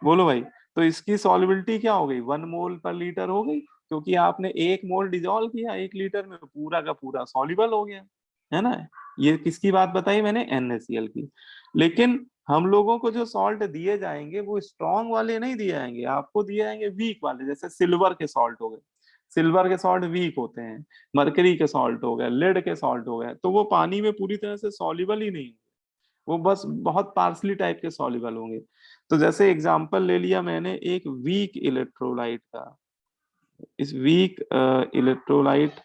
बोलो भाई। तो इसकी सॉल्युबिलिटी क्या हो गई? 1 मोल/लीटर हो गई, क्योंकि आपने 1 मोल डिजोल्व किया 1 लीटर में, पूरा का पूरा सॉल्युबल हो गया, है ना? ये किसकी बात बताई मैंने? NaCl की। लेकिन हम लोगों को जो सॉल्ट दिए जाएंगे वो स्ट्रॉन्ग वाले नहीं दिए जाएंगे, आपको दिए जाएंगे वीक वाले। जैसे सिल्वर के सॉल्ट हो गए, सिल्वर के सॉल्ट वीक होते हैं। मरकरी के सॉल्ट हो गए, लेड के सॉल्ट हो गए, तो वो पानी में पूरी तरह से सॉल्युबल ही नहीं, वो बस बहुत पार्सली टाइप के सॉल्युबल होंगे। तो जैसे एग्जांपल ले लिया मैंने एक वीक इलेक्ट्रोलाइट का, इस वीक इलेक्ट्रोलाइट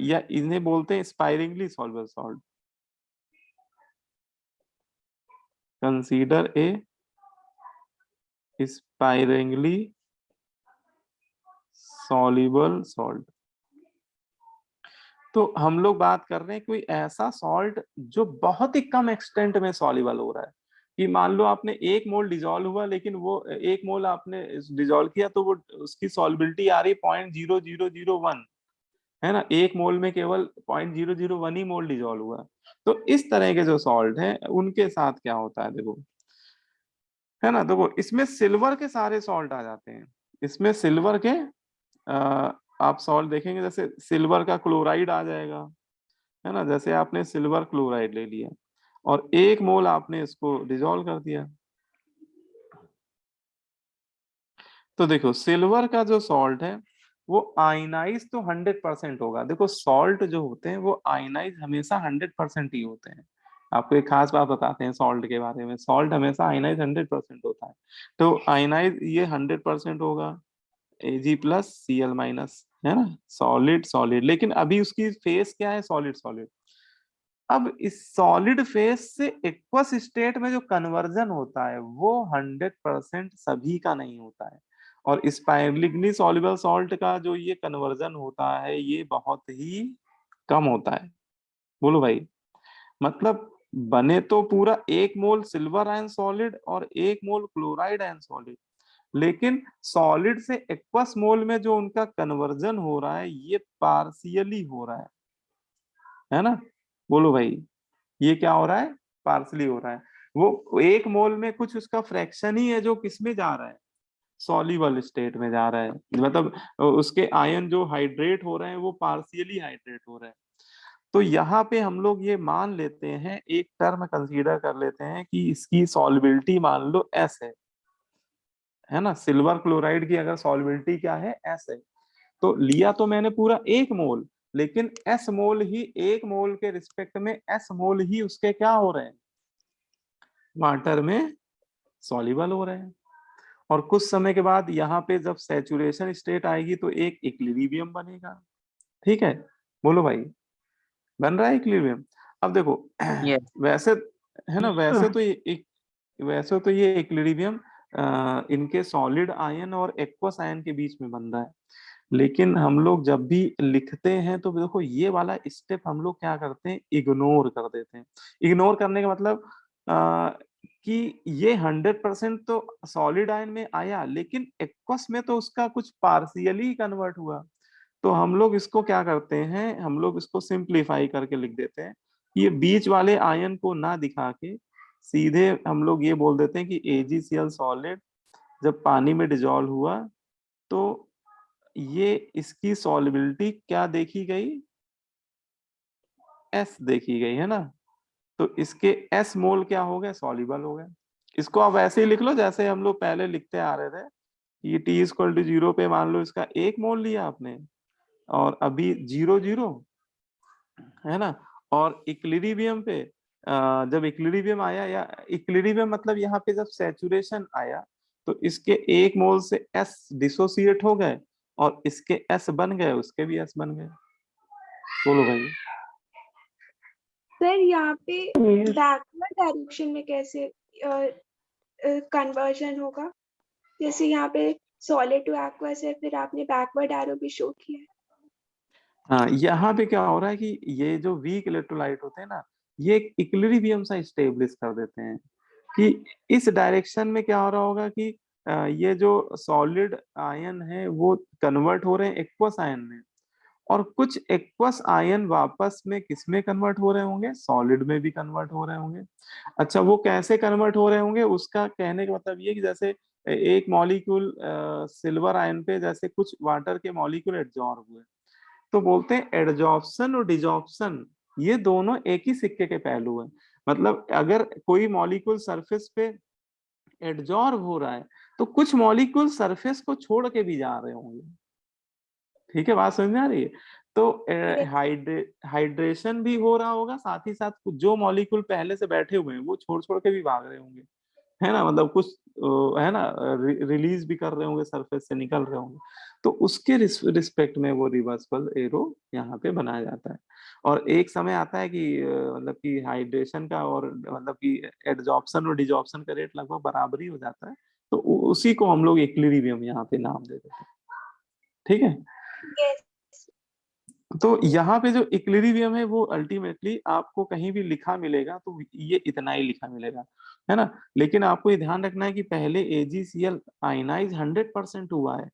या इन्हें बोलते हैं sparingly soluble salt. Consider a sparingly soluble salt. तो हम लोग बात कर रहे हैं कोई ऐसा सॉल्ट जो बहुत ही कम एक्सटेंट में सॉल्युबल हो रहा है, कि मान लो आपने 1 मोल डिजोल्व हुआ, लेकिन वो 1 मोल आपने डिजोल्व किया तो वो उसकी सॉल्युबिलिटी आ रही 0.0001, है ना, 1 मोल में केवल 0.001 ही मोल डिजोल्व हुआ। तो इस तरह के जो सॉल्ट हैं उनके साथ क्या होता है देखो, है ना, देखो इसमें सिल्वर के सारे सॉल्ट आ जाते हैं। इसमें सिल्वर के आप सॉल्ट देखेंगे, जैसे सिल्वर का क्लोराइड आ जाएगा, है ना, जैसे आपने सिल्वर क्लोराइड ले लिया और 1 मोल आपने इसको डिजोल्व कर दिया, तो देखो सिल्वर का जो सॉल्ट है वो आयनाइज तो 100% होगा। देखो सॉल्ट जो होते हैं वो आयनाइज हमेशा 100% ही होते हैं। आपको एक खास बात बताते हैं सॉल्ट के बारे में, सॉल्ट हमेशा आयनाइज 100% होता है। तो आयनाइज ये 100% होगा, Ag+Cl-, है ना, सॉलिड सॉलिड। लेकिन अभी उसकी फेस क्या है, सॉलिड सॉलिड। अब इस सॉलिड फेस से एक्वस स्टेट में जो कन्वर्जन होता है वो 100% सभी का नहीं होता है, और स्पाइरलिकली सॉल्युबल सॉल्ट का जो ये कन्वर्जन होता है ये बहुत ही कम होता है। बोलो भाई, मतलब बने तो पूरा 1 मोल सिल्वर आयन सॉलिड और 1 मोल क्लोराइड आयन सॉलिड, लेकिन सॉलिड से एक्वस मोल में जो उनका कन्वर्जन हो रहा है ये पार्शियली हो रहा है ना। बोलो भाई, ये क्या हो रहा है, पार्सली हो रहा है। वो 1 मोल में कुछ उसका फ्रैक्शन ही है जो किसमें जा रहा है, सॉल्युबल स्टेट में जा रहा है, मतलब उसके आयन जो हाइड्रेट हो रहे हैं वो पार्शियली हाइड्रेट हो रहे हैं। तो यहाँ पे हम लोग ये मान लेते हैं, एक टर्म कंसीडर कर लेते हैं कि इसकी सॉल्युबिलिटी मान लो S है ना, सिल्वर क्लोराइड की अगर सॉल्युबिलिटी क्या है, S है। तो लिया तो मैंने पूरा 1 मोल, लेकिन S मोल ही 1 मोल के रिस्पेक्ट में S मोल ही उसके क्या हो रहे हैं, वाटर में सॉल्युबल हो रहे हैं। और कुछ समय के बाद यहाँ पे जब सैचुरेशन स्टेट आएगी तो एक इक्विलिब्रियम बनेगा। ठीक है, बोलो भाई, बन रहा है इक्विलिब्रियम। अब देखो Yes. वैसे, है ना, वैसे तो ये इक्विलिब्रियम इनके सॉलिड आयन और एक्वस आयन के बीच में बन रहा है, लेकिन हम लोग जब भी लिखते हैं तो देखो ये वाला स्टेप हम लोग क्या करते हैं, इग्नोर कर देते हैं। इग्नोर करने का मतलब कि ये 100% तो सॉलिड आयन में आया, लेकिन एक्वस में तो उसका कुछ पार्शियली कन्वर्ट हुआ। तो हम लोग इसको क्या करते हैं, हम लोग इसको सिंप्लीफाई करके लिख देते हैं। ये बीच वाले आयन को ना दिखा के सीधे हम लोग ये बोल देते हैं कि AgCl सॉलिड जब पानी में डिजोल्व हुआ तो ये इसकी सॉल्युबिलिटी क्या देखी गई, S देखी गई, है ना। तो इसके S मोल क्या हो गए, सॉल्युबल हो गए। इसको आप ऐसे ही लिख लो जैसे हम लोग पहले लिखते आ रहे थे कि T=0 पे मान लो इसका 1 मोल लिया आपने, और अभी 0 0, है ना। और इक्विलिब्रियम पे जब इक्विलिब्रियम आया, या इक्विलिब्रियम मतलब यहाँ पे जब सैचुरेशन आया तो इसके 1 मोल से S डिसोसिएट हो गए और इसके S बन गए, उसके भी S बन गए। बोलो भाई, सर यहाँ पे बैकवर्ड डायरेक्शन में कैसे कन्वर्जन होगा, जैसे यहाँ पे सॉलिड टू एक्वस है, फिर आपने बैकवर्ड एरो भी शो किया है। हाँ, यहाँ पे क्या हो रहा है कि ये जो वीक इलेक्ट्रोलाइट होते हैं ना, ये एक इक्विलिब्रियम सा स्टेब्लिश कर देते हैं कि इस डायरेक्शन में क्या हो रहा होगा कि ये जो सॉलिड आयन है वो कन्वर्ट हो रहे हैं एक्वस आयन में, और कुछ एक्वस आयन वापस में किसमें कन्वर्ट हो रहे होंगे, सॉलिड में भी कन्वर्ट हो रहे होंगे। अच्छा, वो कैसे कन्वर्ट हो रहे होंगे, उसका कहने का मतलब ये कि जैसे एक मॉलिक्यूल सिल्वर आयन पे जैसे कुछ वाटर के मॉलिक्यूल एडजॉर्ब हुए, तो बोलते हैं एडजॉर्प्शन और डिजॉर्प्शन ये दोनों एक ही सिक्के के पहलू हैं। मतलब अगर कोई मॉलिक्यूल सरफेस पे एडजॉर्ब हो रहा है तो कुछ मॉलिक्यूल सरफेस को छोड़ के भी जा रहे होंगे। ठीक है, बात समझ में आ रही है। तो हाइड्रेशन भी हो रहा होगा, साथ ही साथ जो मॉलिक्यूल पहले से बैठे हुए हैं वो छोड़ छोड़ के भी भाग रहे होंगे, है ना, मतलब कुछ है ना, रिलीज भी कर रहे होंगे, सरफेस से निकल रहे होंगे। तो उसके रिस्पेक्ट में वो रिवर्सिबल एरो यहाँ पे बनाया जाता है। और एक समय आता है कि मतलब कि हाइड्रेशन का और मतलब कि एडजॉर्प्शन और डिजॉर्प्शन का रेट लगभग बराबर ही हो जाता है, तो उसी को हम लोग इक्विलिब्रियम यहाँ पे नाम दे देते हैं। ठीक है, Yes. तो यहाँ पे जो इक्विलिब्रियम है वो अल्टीमेटली आपको कहीं भी लिखा मिलेगा तो ये इतना ही लिखा मिलेगा, है ना। लेकिन आपको ये ध्यान रखना है कि पहले AgCl आयनाइज 100% हुआ है,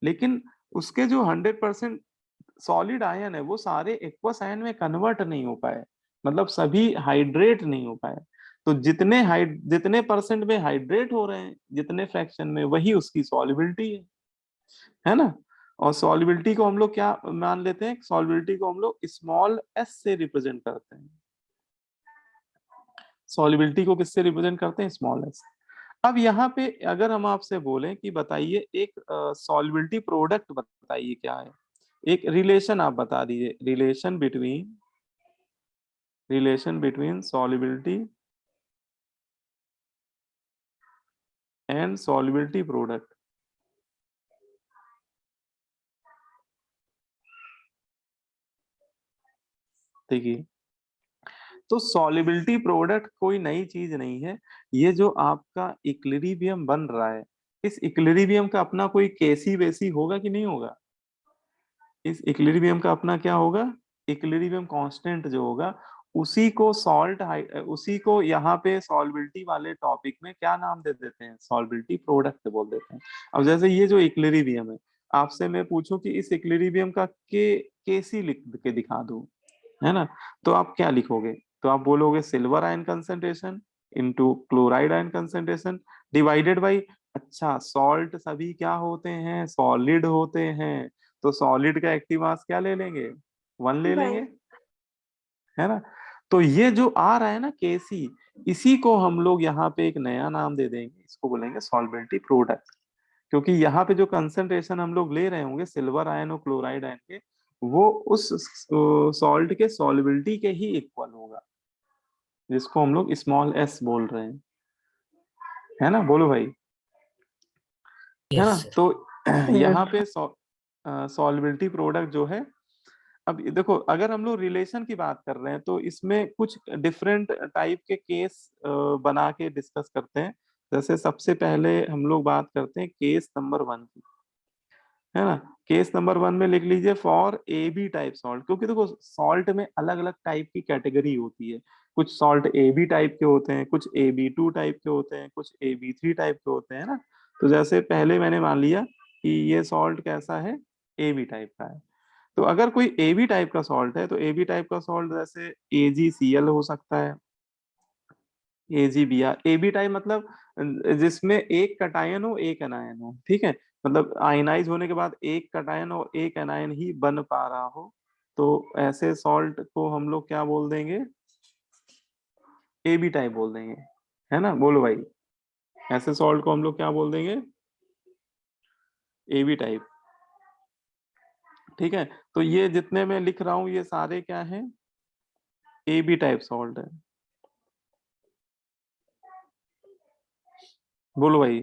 लेकिन उसके जो 100% सॉलिड आयन है वो सारे एक्वस आयन में कन्वर्ट नहीं हो पाए, मतलब सभी हाइड्रेट नहीं हो पाए। तो जितने परसेंट में हाइड्रेट हो रहे हैं, जितने फ्रैक्शन में, वही उसकी सॉल्युबिलिटी है ना। और सॉल्युबिलिटी को हम लोग क्या मान लेते हैं, सॉल्युबिलिटी को हम लोग स्मॉल एस से रिप्रेजेंट करते हैं। सॉल्युबिलिटी को किससे रिप्रेजेंट करते हैं, स्मॉल एस। अब यहाँ पे अगर हम आपसे बोलें कि बताइए एक सॉल्युबिलिटी प्रोडक्ट बताइए क्या है, एक रिलेशन आप बता दीजिए, relation between solubility and solubility product. देखिए, तो सॉल्युबिलिटी प्रोडक्ट कोई नई चीज नहीं है, ये जो आपका इक्विलिब्रियम बन रहा है, इस इक्विलिब्रियम का अपना कोई केसी वेसी होगा कि नहीं होगा। इस इक्विलिब्रियम का अपना क्या होगा, इक्विलिब्रियम कांस्टेंट जो होगा, उसी को उसी को यहाँ पे सॉल्युबिलिटी वाले टॉपिक में क्या नाम दे देते हैं, सॉल्युबिलिटी प्रोडक्ट बोल देते हैं। अब जैसे ये जो इक्विलिब्रियम है, आपसे मैं पूछूं कि इस इक्विलिब्रियम का केसी लिख के दिखा दूं, है ना, तो आप क्या लिखोगे, तो आप बोलोगे silver ion concentration into chloride ion concentration divided by, अच्छा सॉल्ट सभी क्या होते हैं, सॉलिड होते हैं, तो सॉलिड का एक्टिव मास क्या ले लेंगे, 1 ले लेंगे, है ना। तो ये जो आ रहा है ना केसी, इसी को हम लोग यहाँ पे एक नया नाम दे देंगे, इसको बोलेंगे सॉल्वेंटी प्रोडक्ट। क्योंकि यहाँ पे जो कंसंट्रेशन हम लोग ले रहे होंगे सिल्वर आयन और क्लोराइड आयन के, वो उस सॉल्ट के सॉल्युबिलिटी के ही इक्वल होगा, जिसको हम लोग स्मॉल एस बोल रहे हैं, है ना, बोलो भाई, है ना। Yes sir. तो यहाँ पे सॉल्युबिलिटी प्रोडक्ट जो है, अब ये देखो अगर हम लोग रिलेशन की बात कर रहे हैं तो इसमें कुछ डिफरेंट टाइप के केस बना के डिस्कस करते हैं। जैसे सबसे पहले हम लोग बात करते हैं केस नंबर 1 की, है ना। केस नंबर 1 में लिख लीजिए for A B type salt, क्योंकि देखो सॉल्ट में अलग अलग टाइप की कैटेगरी होती है, कुछ सॉल्ट ए बी टाइप के होते हैं, कुछ AB2 टाइप के होते हैं, कुछ AB3 टाइप के होते हैं ना। तो जैसे पहले मैंने मान लिया कि ये सॉल्ट कैसा है, ए बी टाइप का है। तो अगर कोई ए बी टाइप का सॉल्ट है, तो ए बी टाइप का सॉल्ट जैसे AgCl हो सकता है, AgBr। ए बी टाइप मतलब जिसमें एक कटायन हो एक एनायन हो, ठीक है, मतलब आयनाइज होने के बाद एक कटायन और एक एनायन ही बन पा रहा हो, तो ऐसे सॉल्ट को हम लोग क्या बोल देंगे, ए बी टाइप बोल देंगे, है ना, बोलो भाई, ऐसे सॉल्ट को हम लोग क्या बोल देंगे, ए बी टाइप। ठीक है, तो ये जितने मैं लिख रहा हूं ये सारे क्या हैं, ए बी टाइप सॉल्ट है, बोलो भाई।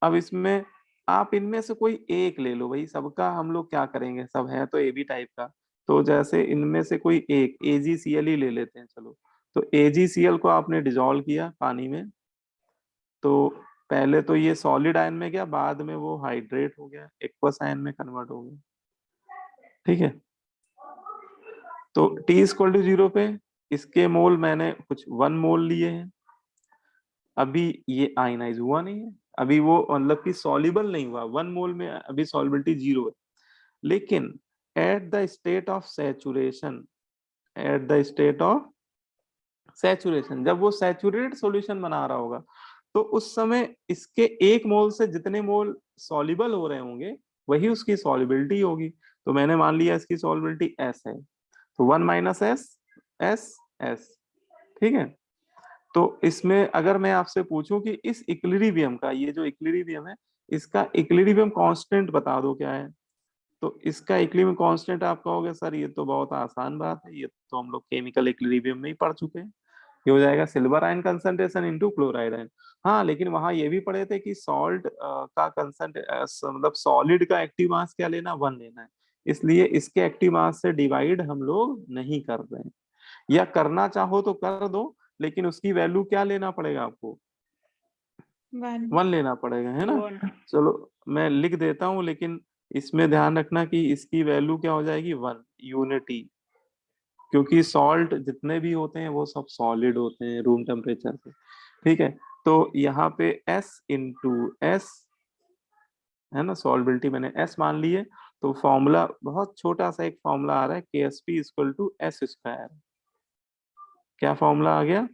अब इसमें आप इनमें से कोई एक ले लो भाई, सबका हम लोग क्या करेंगे, सब है तो ए बी टाइप का, तो जैसे इनमें से कोई एक AgCl ही ले लेते हैं, चलो। तो AgCl को आपने डिजोल्व किया पानी में, तो पहले तो ये सॉलिड आयन में गया, बाद में वो हाइड्रेट हो गया, एक्वस आयन में कन्वर्ट हो गया, ठीक है। तो T=0 पे इसके मोल मैंने कुछ 1 मोल लिए हैं, अभी ये आयनाइज हुआ नहीं है, अभी वो मतलब कि सॉल्युबल नहीं हुआ, 1 मोल में अभी सॉल्युबिलिटी 0 है। लेकिन at the state of saturation, at the state of saturation, जब वो सैचुरेटेड सॉल्यूशन बना रहा होगा, तो उस समय इसके 1 मोल से जितने मोल सॉल्युबल हो रहे होंगे वही उसकी सॉल्युबिलिटी होगी। तो मैंने मान लिया इसकी सॉल्युबिलिटी S है, तो 1 - S S S, ठीक है। तो इसमें अगर मैं आपसे पूछूं कि इस इक्विलिब्रियम का, ये जो इक्विलिब्रियम है, इसका इक्विलिब्रियम कांस्टेंट बता दो क्या है, तो इसका इक्विलिब्रियम कांस्टेंट आप कहोगे सर ये तो बहुत आसान बात है, ये तो हम लोग केमिकल इक्विलिब्रियम में ही पढ़ चुके हैं, ये हो जाएगा silver ion concentration into chloride ion. हाँ, लेकिन वहां ये भी पढ़े थे कि सॉल्ट का मतलब सॉलिड का एक्टिव मास क्या लेना, 1 लेना है, इसलिए इसके एक्टिव मास से डिवाइड हम लोग नहीं कर रहे हैं, या करना चाहो तो कर दो, लेकिन उसकी वैल्यू क्या लेना पड़ेगा आपको, 1 लेना पड़ेगा, है ना। चलो मैं लिख देता हूँ, लेकिन इसमें ध्यान रखना कि इसकी वैल्यू क्या हो जाएगी, 1 यूनिटी, क्योंकि सॉल्ट जितने भी होते हैं वो सब सॉलिड होते हैं रूम टेम्परेचर पे, ठीक है। तो यहाँ पे S × S, है ना, सॉल्युबिलिटी मैंने S मान ली है, तो फॉर्मूला बहुत छोटा सा एक फॉर्मूला आ रहा है, KSP equal to S square. क्या फॉर्मूला आ गया?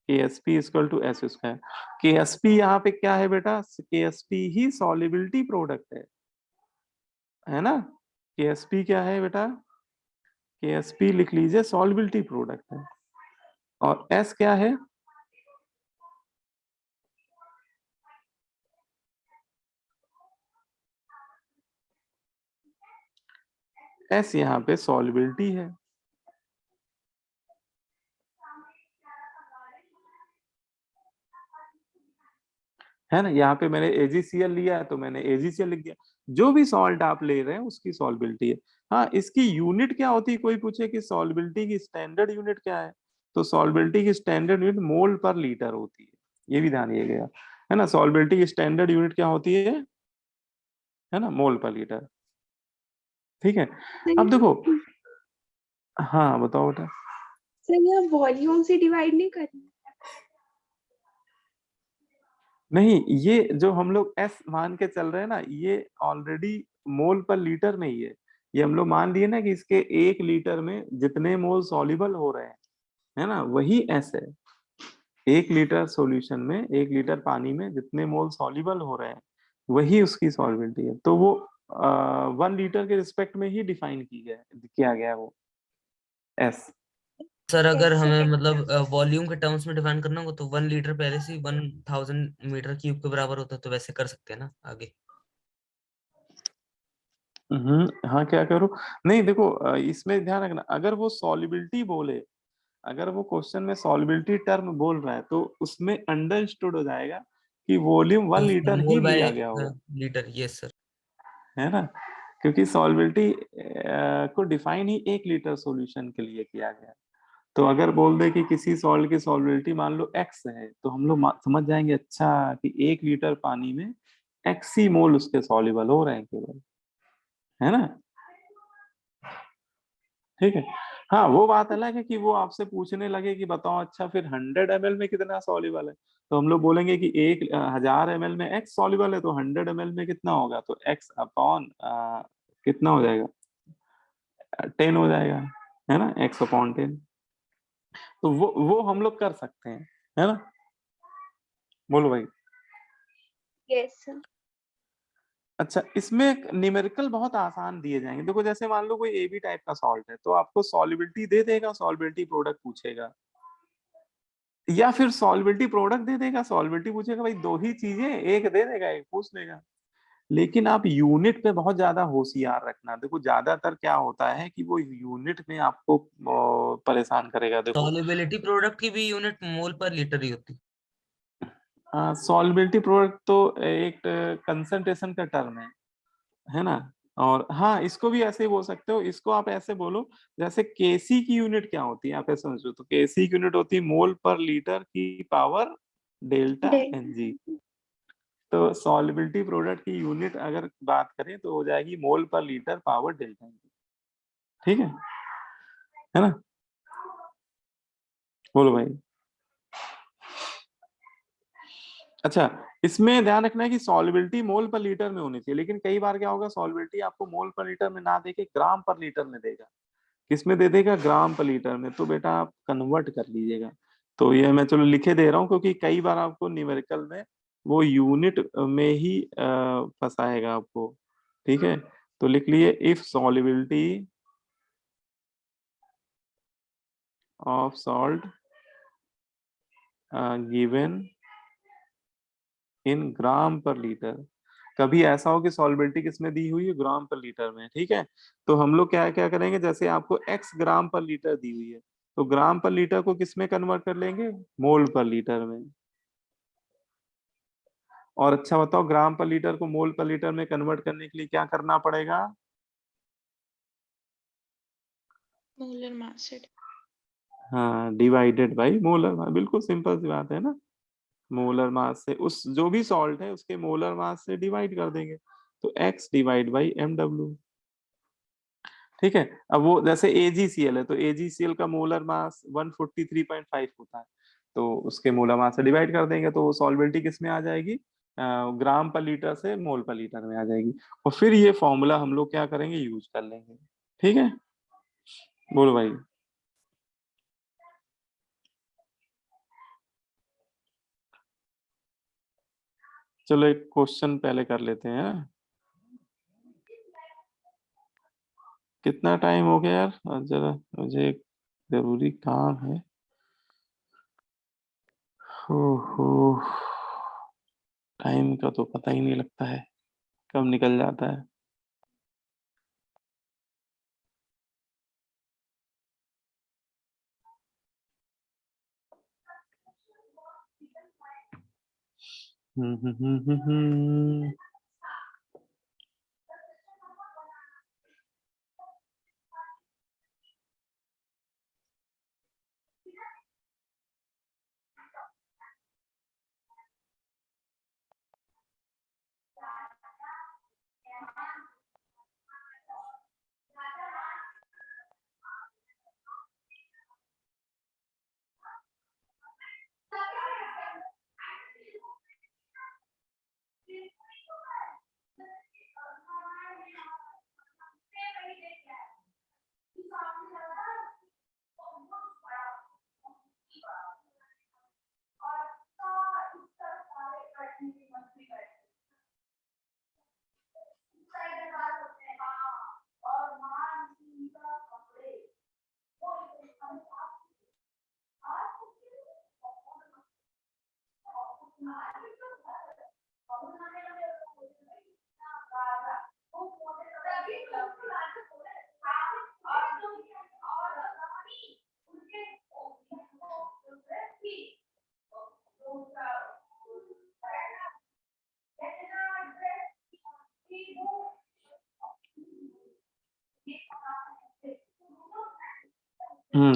KSP equal to S square. KSP यहाँ पे क्या है बेटा? KSP ही सॉल्युबिलिटी प्रोडक्ट है ना? KSP क्या है बेटा? KSP लिख लीजिए, सॉल्युबिलिटी प्रोडक्ट है। और S क्या है? S यहाँ पे सॉल्युबिलिटी है ना? यहाँ पे मैंने AgCl लिया है तो मैंने AgCl लिख दिया। जो भी सॉल्ट आप ले रहे हैं उसकी सॉल्युबिलिटी है। हाँ, इसकी यूनिट क्या होती है? कोई पूछे कि सॉल्युबिलिटी की स्टैंडर्ड यूनिट क्या है, तो सॉल्युबिलिटी की स्टैंडर्ड यूनिट मोल पर लीटर होती है। ये भी ध्यान रखिएगा, है ना? सॉल्युबिलिटी की स्टैंडर्ड यूनिट क्या होती है ना? मोल पर लीटर। ठीक है, अब देखो। हाँ बताओ बेटा। सर ये वॉल्यूम से डिवाइड नहीं करना? नहीं, ये जो हम लोग S मान के चल रहे हैं ना, ये ऑलरेडी मोल पर लीटर में ही है। ये हम लोग मान लिए ना कि इसके 1 लीटर में जितने मोल सॉल्युबल हो रहे हैं, है ना, वही S है। 1 लीटर सॉल्यूशन में, 1 लीटर पानी में जितने मोल सॉल्युबल हो रहे हैं, वही उसकी सॉल्युबिलिटी है। तो वो 1 लीटर के रिस्पेक्ट में ही डिफाइन किया गया है वो S। सर अगर Yes, हमें sir. मतलब वॉल्यूम के टर्म्स में डिफाइन करना हो तो 1 लीटर पहले से ही 1000 मीटर क्यूब के बराबर होता है, तो वैसे कर सकते हैं ना आगे। हाँ, क्या करूँ? नहीं देखो, इसमें ध्यान रखना, अगर वो सॉल्युबिलिटी बोले, अगर वो क्वेश्चन में सॉल्युबिलिटी टर्म बोल रहा है तो उसमें अंडरस्टूड हो जाएगा कि वॉल्यूम 1 लीटर ही मोल बाय लिया गया होगा, लीटर, यस सर। है ना? क्योंकि सॉल्युबिलिटी को डिफाइन ही 1 लीटर सॉल्यूशन के लिए किया गया है। तो अगर बोल दे कि किसी सॉल्ट की सॉल्युबिलिटी मान लो x है, तो हम लोग समझ जाएंगे अच्छा कि 1 लीटर पानी में x ही मोल उसके सॉल्युबल हो रहे हैं केवल, है ना? ठीक है। हाँ, वो बात अलग है कि वो आपसे पूछने लगे कि बताओ अच्छा फिर 100 ml में कितना सॉल्युबल है, तो हम लोग बोलेंगे कि 1000 ml में x सॉल्युबल है, तो 100 ml में कितना होगा, तो x अपॉन कितना हो जाएगा, 10 हो जाएगा, है ना? x upon 10। तो वो हम लोग कर सकते हैं, है ना? बोलो भाई। Yes, sir. अच्छा, इसमें न्यूमेरिकल बहुत आसान दिए जाएंगे। देखो, जैसे मान लो कोई AB टाइप का सॉल्ट है, तो आपको सॉल्युबिलिटी दे देगा, सॉल्युबिलिटी प्रोडक्ट पूछेगा, या फिर सॉल्युबिलिटी प्रोडक्ट दे देगा, सॉल्युबिलिटी पूछेगा। भाई दो ही चीजें, एक दे देगा, एक पूछ लेगा। लेकिन आप यूनिट पे बहुत ज्यादा होशियार रखना। देखो, ज्यादातर क्या होता है कि वो यूनिट में आपको परेशान करेगा। देखो, सॉल्युबिलिटी प्रोडक्ट की भी यूनिट मोल पर लीटर ही होती। सॉल्युबिलिटी प्रोडक्ट तो एक कंसंट्रेशन का टर्म है ना? और हाँ, इसको भी ऐसे ही बोल सकते हो। इसको आप ऐसे बोलो, जैसे केसी की यूनिट क्या होती है, आप ऐसे समझो, तो केसी की यूनिट होती है मोल पर लीटर की पावर डेल्टा एनजी। तो सॉल्युबिलिटी प्रोडक्ट की यूनिट अगर बात करें तो हो जाएगी मोल पर लीटर पावर डेल्टा एनजी। ठीक है ना? बोलो भाई। अच्छा, इसमें ध्यान रखना है कि सॉल्युबिलिटी मोल पर लीटर में होनी चाहिए, लेकिन कई बार क्या होगा, सॉल्युबिलिटी आपको मोल पर लीटर में ना देके ग्राम पर लीटर में देगा। किसमें दे देगा? ग्राम पर लीटर में। तो बेटा आप कन्वर्ट कर लीजिएगा। तो ये मैं चलो लिखे दे रहा हूँ, क्योंकि कई बार आपको न्यूमेरिकल में वो यूनिट में ही फंसाएगा आपको। ठीक है, तो लिख लिए, if solubility of salt given in gram per litre. कभी ऐसा हो कि सॉल्युबिलिटी किसमें दी हुई है? ग्राम पर लीटर में। ठीक है, तो हम लोग क्या क्या करेंगे, जैसे आपको x ग्राम पर लीटर दी हुई है, तो ग्राम पर लीटर को किसमें कन्वर्ट कर लेंगे? मोल पर लीटर में। और अच्छा बताओ, ग्राम पर लीटर को मोल पर लीटर में कन्वर्ट करने के लिए क्या करना पड़ेगा? Molar mass it. हाँ, डिवाइडेड बाई मोलर मास। बिल्कुल सिंपल सी बात है ना? मोलर मास से उस जो भी सॉल्ट है उसके मोलर मास से डिवाइड कर देंगे, तो x डिवाइड बाई mw। ठीक है, अब वो जैसे AgCl है, तो AgCl का मोलर मास 143.5 होता है, तो उसके मोलर मास से डिवाइड कर देंगे, तो सॉल्युबिलिटी किस में आ जाएगी? ग्राम पर लीटर से मोल पर लीटर में आ जाएगी, और फिर ये फॉर्मूला हम लोग क्या करेंगे, यूज कर लेंगे। ठीक है, बोलो भाई। चलो एक क्वेश्चन पहले कर लेते हैं। कितना टाइम हो गया यार, जरा मुझे एक जरूरी काम है। हो टाइम का तो पता ही नहीं लगता है कब निकल जाता है। हम्म हम्म हम्म हम्म हम्म।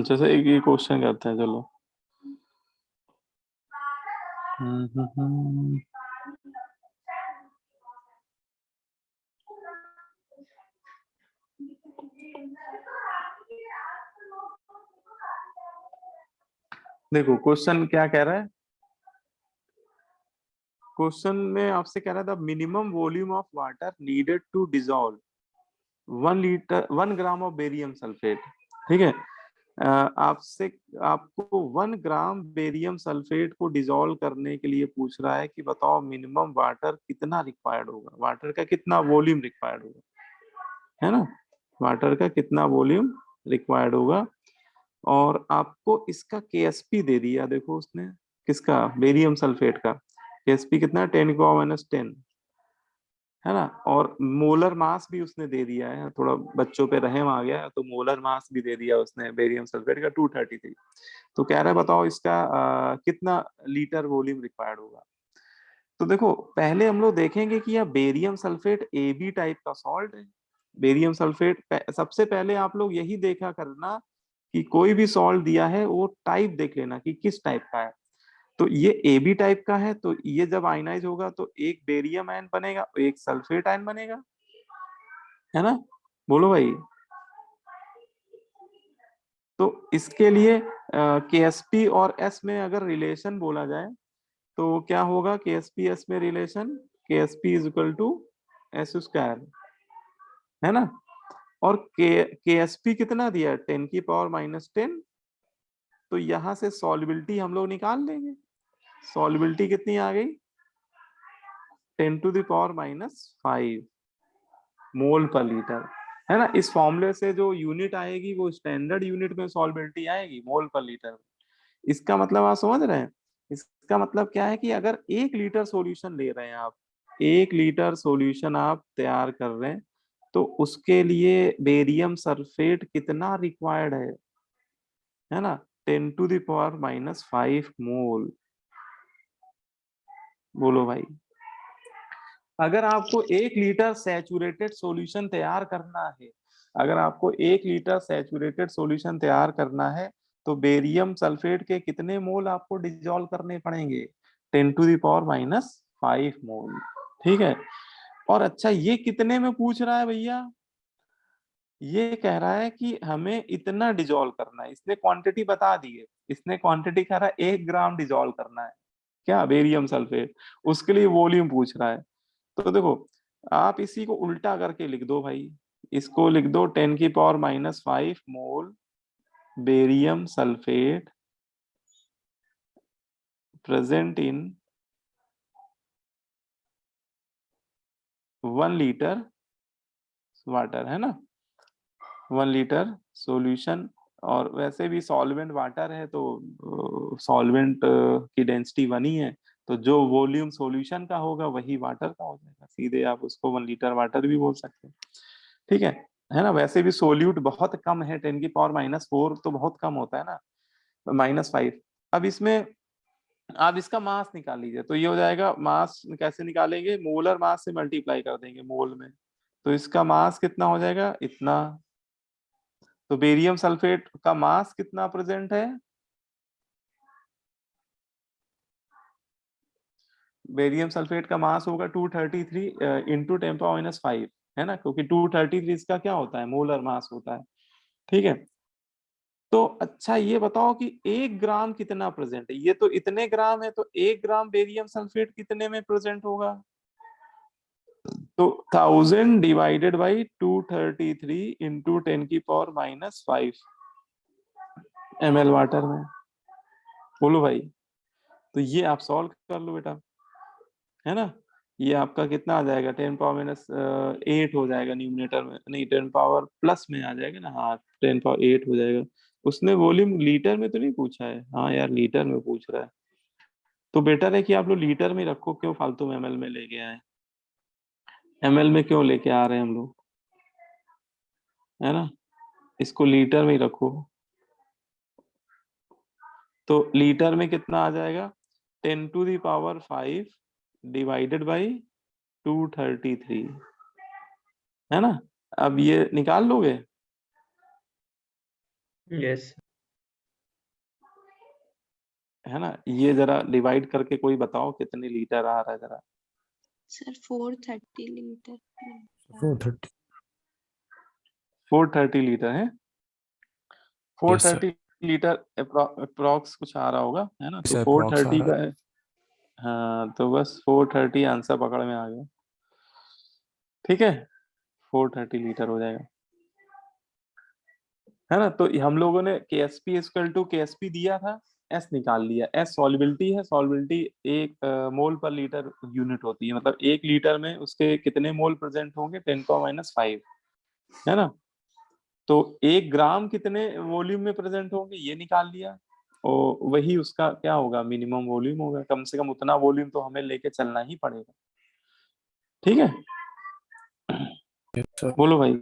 जैसे एक ये क्वेश्चन करते हैं, चलो। हम्म। देखो क्वेश्चन क्या कह रहा है। क्वेश्चन में आपसे कह रहा था minimum volume of water needed to dissolve 1 gram of barium sulphate. ठीक है, आपसे आपको 1 ग्राम बेरियम सल्फेट को डिसॉल्व करने के लिए पूछ रहा है कि बताओ मिनिमम वाटर कितना रिक्वायर्ड होगा, वाटर का कितना वॉल्यूम रिक्वायर्ड होगा, है ना, वाटर का कितना वॉल्यूम रिक्वायर्ड होगा। और आपको इसका केएसपी दे दिया, देखो उसने किसका, बेरियम सल्फेट का केएसपी कितना, 10⁻⁻10, है ना, और मोलर मास भी उसने दे दिया है, थोड़ा बच्चों पे रहम आ गया तो मोलर मास भी दे दिया उसने बेरियम सल्फेट का 233। तो कह रहा है बताओ इसका कितना लीटर वॉल्यूम रिक्वायर्ड होगा। तो देखो पहले हम लोग देखेंगे कि यह बेरियम सल्फेट AB टाइप का सॉल्ट है। बेरियम सल्फेट सबसे पहले आप लोग यही देखा करना कि कोई भी सॉल्ट दिया है वो टाइप देख लेना कि किस टाइप का है। तो ये AB टाइप का है, तो ये जब आयनाइज होगा तो एक बेरियम आयन बनेगा, एक सल्फेट आयन बनेगा, है ना, बोलो भाई। तो इसके लिए KSP और S में अगर रिलेशन बोला जाए तो क्या होगा, KSP S में relation, KSP is equal to S², है ना। और KSP कितना दिया है, 10⁻⁻10। तो यहां से सॉल्युबिलिटी हम लोग निकाल लेंगे। सॉल्युबिलिटी कितनी आ गई, 10⁻⁻5 मोल पर लीटर, है ना। इस फॉर्मूले से जो यूनिट आएगी वो स्टैंडर्ड यूनिट में सॉल्युबिलिटी आएगी, मोल पर लीटर। इसका मतलब आप समझ रहे हैं, इसका मतलब क्या है कि अगर 1 लीटर सॉल्यूशन ले रहे हैं आप, 1 लीटर सॉल्यूशन आप तैयार कर रहे हैं, तो उसके लिए बेरियम सल्फेट कितना रिक्वायर्ड है ना, 10⁻⁻5 मोल। बोलो भाई। अगर आपको 1 लीटर सैचुरेटेड सॉल्यूशन तैयार करना है, अगर आपको 1 लीटर सैचुरेटेड सॉल्यूशन तैयार करना है, तो बेरियम सल्फेट के कितने मोल आपको डिसॉल्व करने पड़ेंगे, 10⁻⁻5 मोल। ठीक है। और अच्छा ये कितने में पूछ रहा है भैया, ये कह रहा है कि हमें इतना डिसॉल्व करना है, इसने क्वांटिटी बता दी है, इसने क्वांटिटी कह रहा है 1 ग्राम डिसॉल्व करना है। क्या, बेरियम सल्फेट, उसके लिए वॉल्यूम पूछ रहा है। तो देखो आप इसी को उल्टा करके लिख दो भाई, इसको लिख दो 10⁻⁻5 mole barium sulphate present in 1 litre water, है ना, 1 लीटर सॉल्यूशन। और वैसे भी सॉल्वेंट वाटर है तो सॉल्वेंट की डेंसिटी 1 ही है, तो जो वॉल्यूम सॉल्यूशन का होगा वही वाटर का हो जाएगा, सीधे आप उसको 1 लीटर वाटर भी बोल सकते हैं। ठीक है ना। वैसे भी सोल्यूट बहुत कम है, 10⁻⁻4 तो बहुत कम होता है ना, -5। अब इसमें आप इसका मास निकाल लीजिए, तो ये हो जाएगा, मास कैसे निकालेंगे, मोलर मास से मल्टीप्लाई कर देंगे मोल में, तो इसका मास कितना हो जाएगा, इतना। तो बेरियम सल्फेट का मास कितना प्रेजेंट है, बेरियम सल्फेट का मास होगा 233 इंटू 10⁻⁻5, है ना, क्योंकि 233 इसका क्या होता है, मोलर मास होता है। ठीक है। तो अच्छा ये बताओ कि 1 ग्राम कितना प्रेजेंट है, ये तो इतने ग्राम है, तो 1 ग्राम बेरियम सल्फेट कितने में प्रेजेंट होगा, तो 1000 divided by 233 into 10⁻⁻5 ml water में। बोलो भाई, तो ये आप सॉल्व कर लो बेटा, है ना। ये आपका कितना आ जाएगा, 10⁻8 हो जाएगा न्यूमरेटर में, नहीं 10 पावर प्लस में आ जाएगा ना, हाँ 10⁻8 हो जाएगा। उसने वॉल्यूम लीटर में तो नहीं पूछा है, हाँ यार लीटर में पूछ रहा है, तो बेटर है कि आप लोग लीटर में रखो, क्यों फालतू में ml में लेके आए, ml में क्यों लेके आ रहे हैं हम लोग, है ना, इसको लीटर में ही रखो। तो लीटर में कितना आ जाएगा, 10⁵ डिवाइडेड बाई 233, है ना। अब ये निकाल लोगे, यस है ना, ये जरा डिवाइड करके कोई बताओ कितने लीटर आ रहा है जरा। Sir 430 litre 430। 430 लीटर है, यस सर, 430 लीटर अप्रॉक्स कुछ आ रहा होगा, है ना, तो से अप्रॉक्स आ 430 रहा का है। हाँ तो बस 430 आंसर पकड़ में आ गया। ठीक है, 430 लीटर हो जाएगा, है ना। तो हम लोगों ने KSP इक्वल टू KSP दिया था, S निकाल लिया, S सॉल्युबिलिटी है, सॉल्युबिलिटी 1 मोल पर लीटर यूनिट होती है, मतलब 1 लीटर में उसके कितने मोल प्रेजेंट होंगे, 10⁻⁻5, है ना। तो 1 ग्राम कितने वॉल्यूम में प्रेजेंट होंगे ये निकाल लिया, और वही उसका क्या होगा, मिनिमम वॉल्यूम होगा, कम से कम उतना वॉल्यूम तो हमें लेके चलना ही पड़ेगा। ठीक है, है सर। बोलो भाई।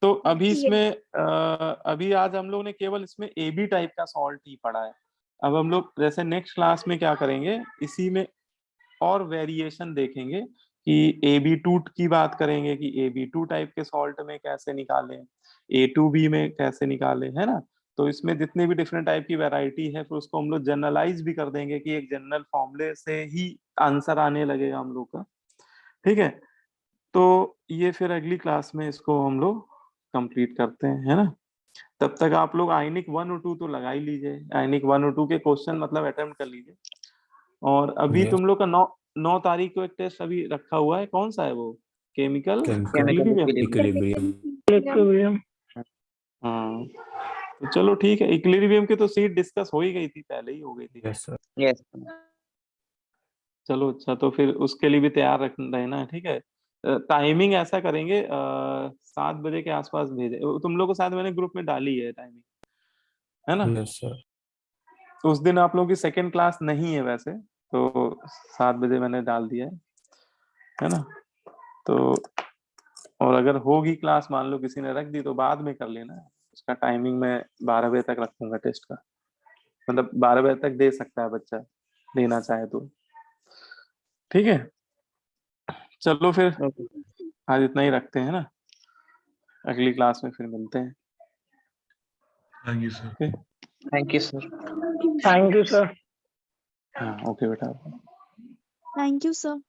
तो अभी ये इसमें अभी आज हम लोग ने केवल इसमें AB टाइप का सॉल्ट ही पढ़ा है। अब हम लोग जैसे नेक्स्ट क्लास में क्या करेंगे, इसी में और वेरिएशन देखेंगे कि AB2 की बात करेंगे कि AB2 टाइप के सॉल्ट में कैसे निकालें, A2B में कैसे निकालें, है ना। तो इसमें जितने भी डिफरेंट टाइप की वैरायटी है, फिर उसको हम लोग जनरलाइज भी कर देंगे कि एक जनरल फॉर्मूले से ही आंसर आने लगेगा हम लोग का। ठीक है, तो ये फिर अगली क्लास में इसको हम लोग कंप्लीट करते हैं, है ना। तब तक आप लोग आयनिक 1 और 2 तो लगा ही लीजिए, आयनिक 1 और 2 के क्वेश्चन मतलब अटेम्प्ट कर लीजिए। और अभी यस, तुम लोग का 9 तारीख को एक टेस्ट अभी रखा हुआ है, कौन सा है वो, chemical chemical equilibrium. Equilibrium. Equilibrium. हाँ तो चलो ठीक है, इक्विलिब्रियम की तो सीट डिस्कस हो ही गई थी, पहले ही हो गई थी। Yes sir. यस चलो अच्छा, तो फिर उसके लिए भी तैयार रख रहना, ठीक है। टाइमिंग ऐसा करेंगे 7 बजे के आसपास भेजे, तुम लोग को शायद मैंने ग्रुप में डाली है टाइमिंग, है ना। Yes sir. तो उस दिन आप लोगों की सेकंड क्लास नहीं है वैसे, तो 7 बजे मैंने डाल दिया है ना। तो और अगर होगी क्लास, मान लो किसी ने रख दी तो बाद में कर लेना, उसका टाइमिंग मैं 12 बजे तक रखूंगा टेस्ट का, मतलब 12 बजे तक दे सकता है बच्चा, देना चाहे तो। ठीक है, चलो फिर आज इतना ही रखते हैं ना, अगली क्लास में फिर मिलते हैं। Thank you sir. Okay, thank you sir. Thank you sir. हाँ ओके बेटा। Thank you sir.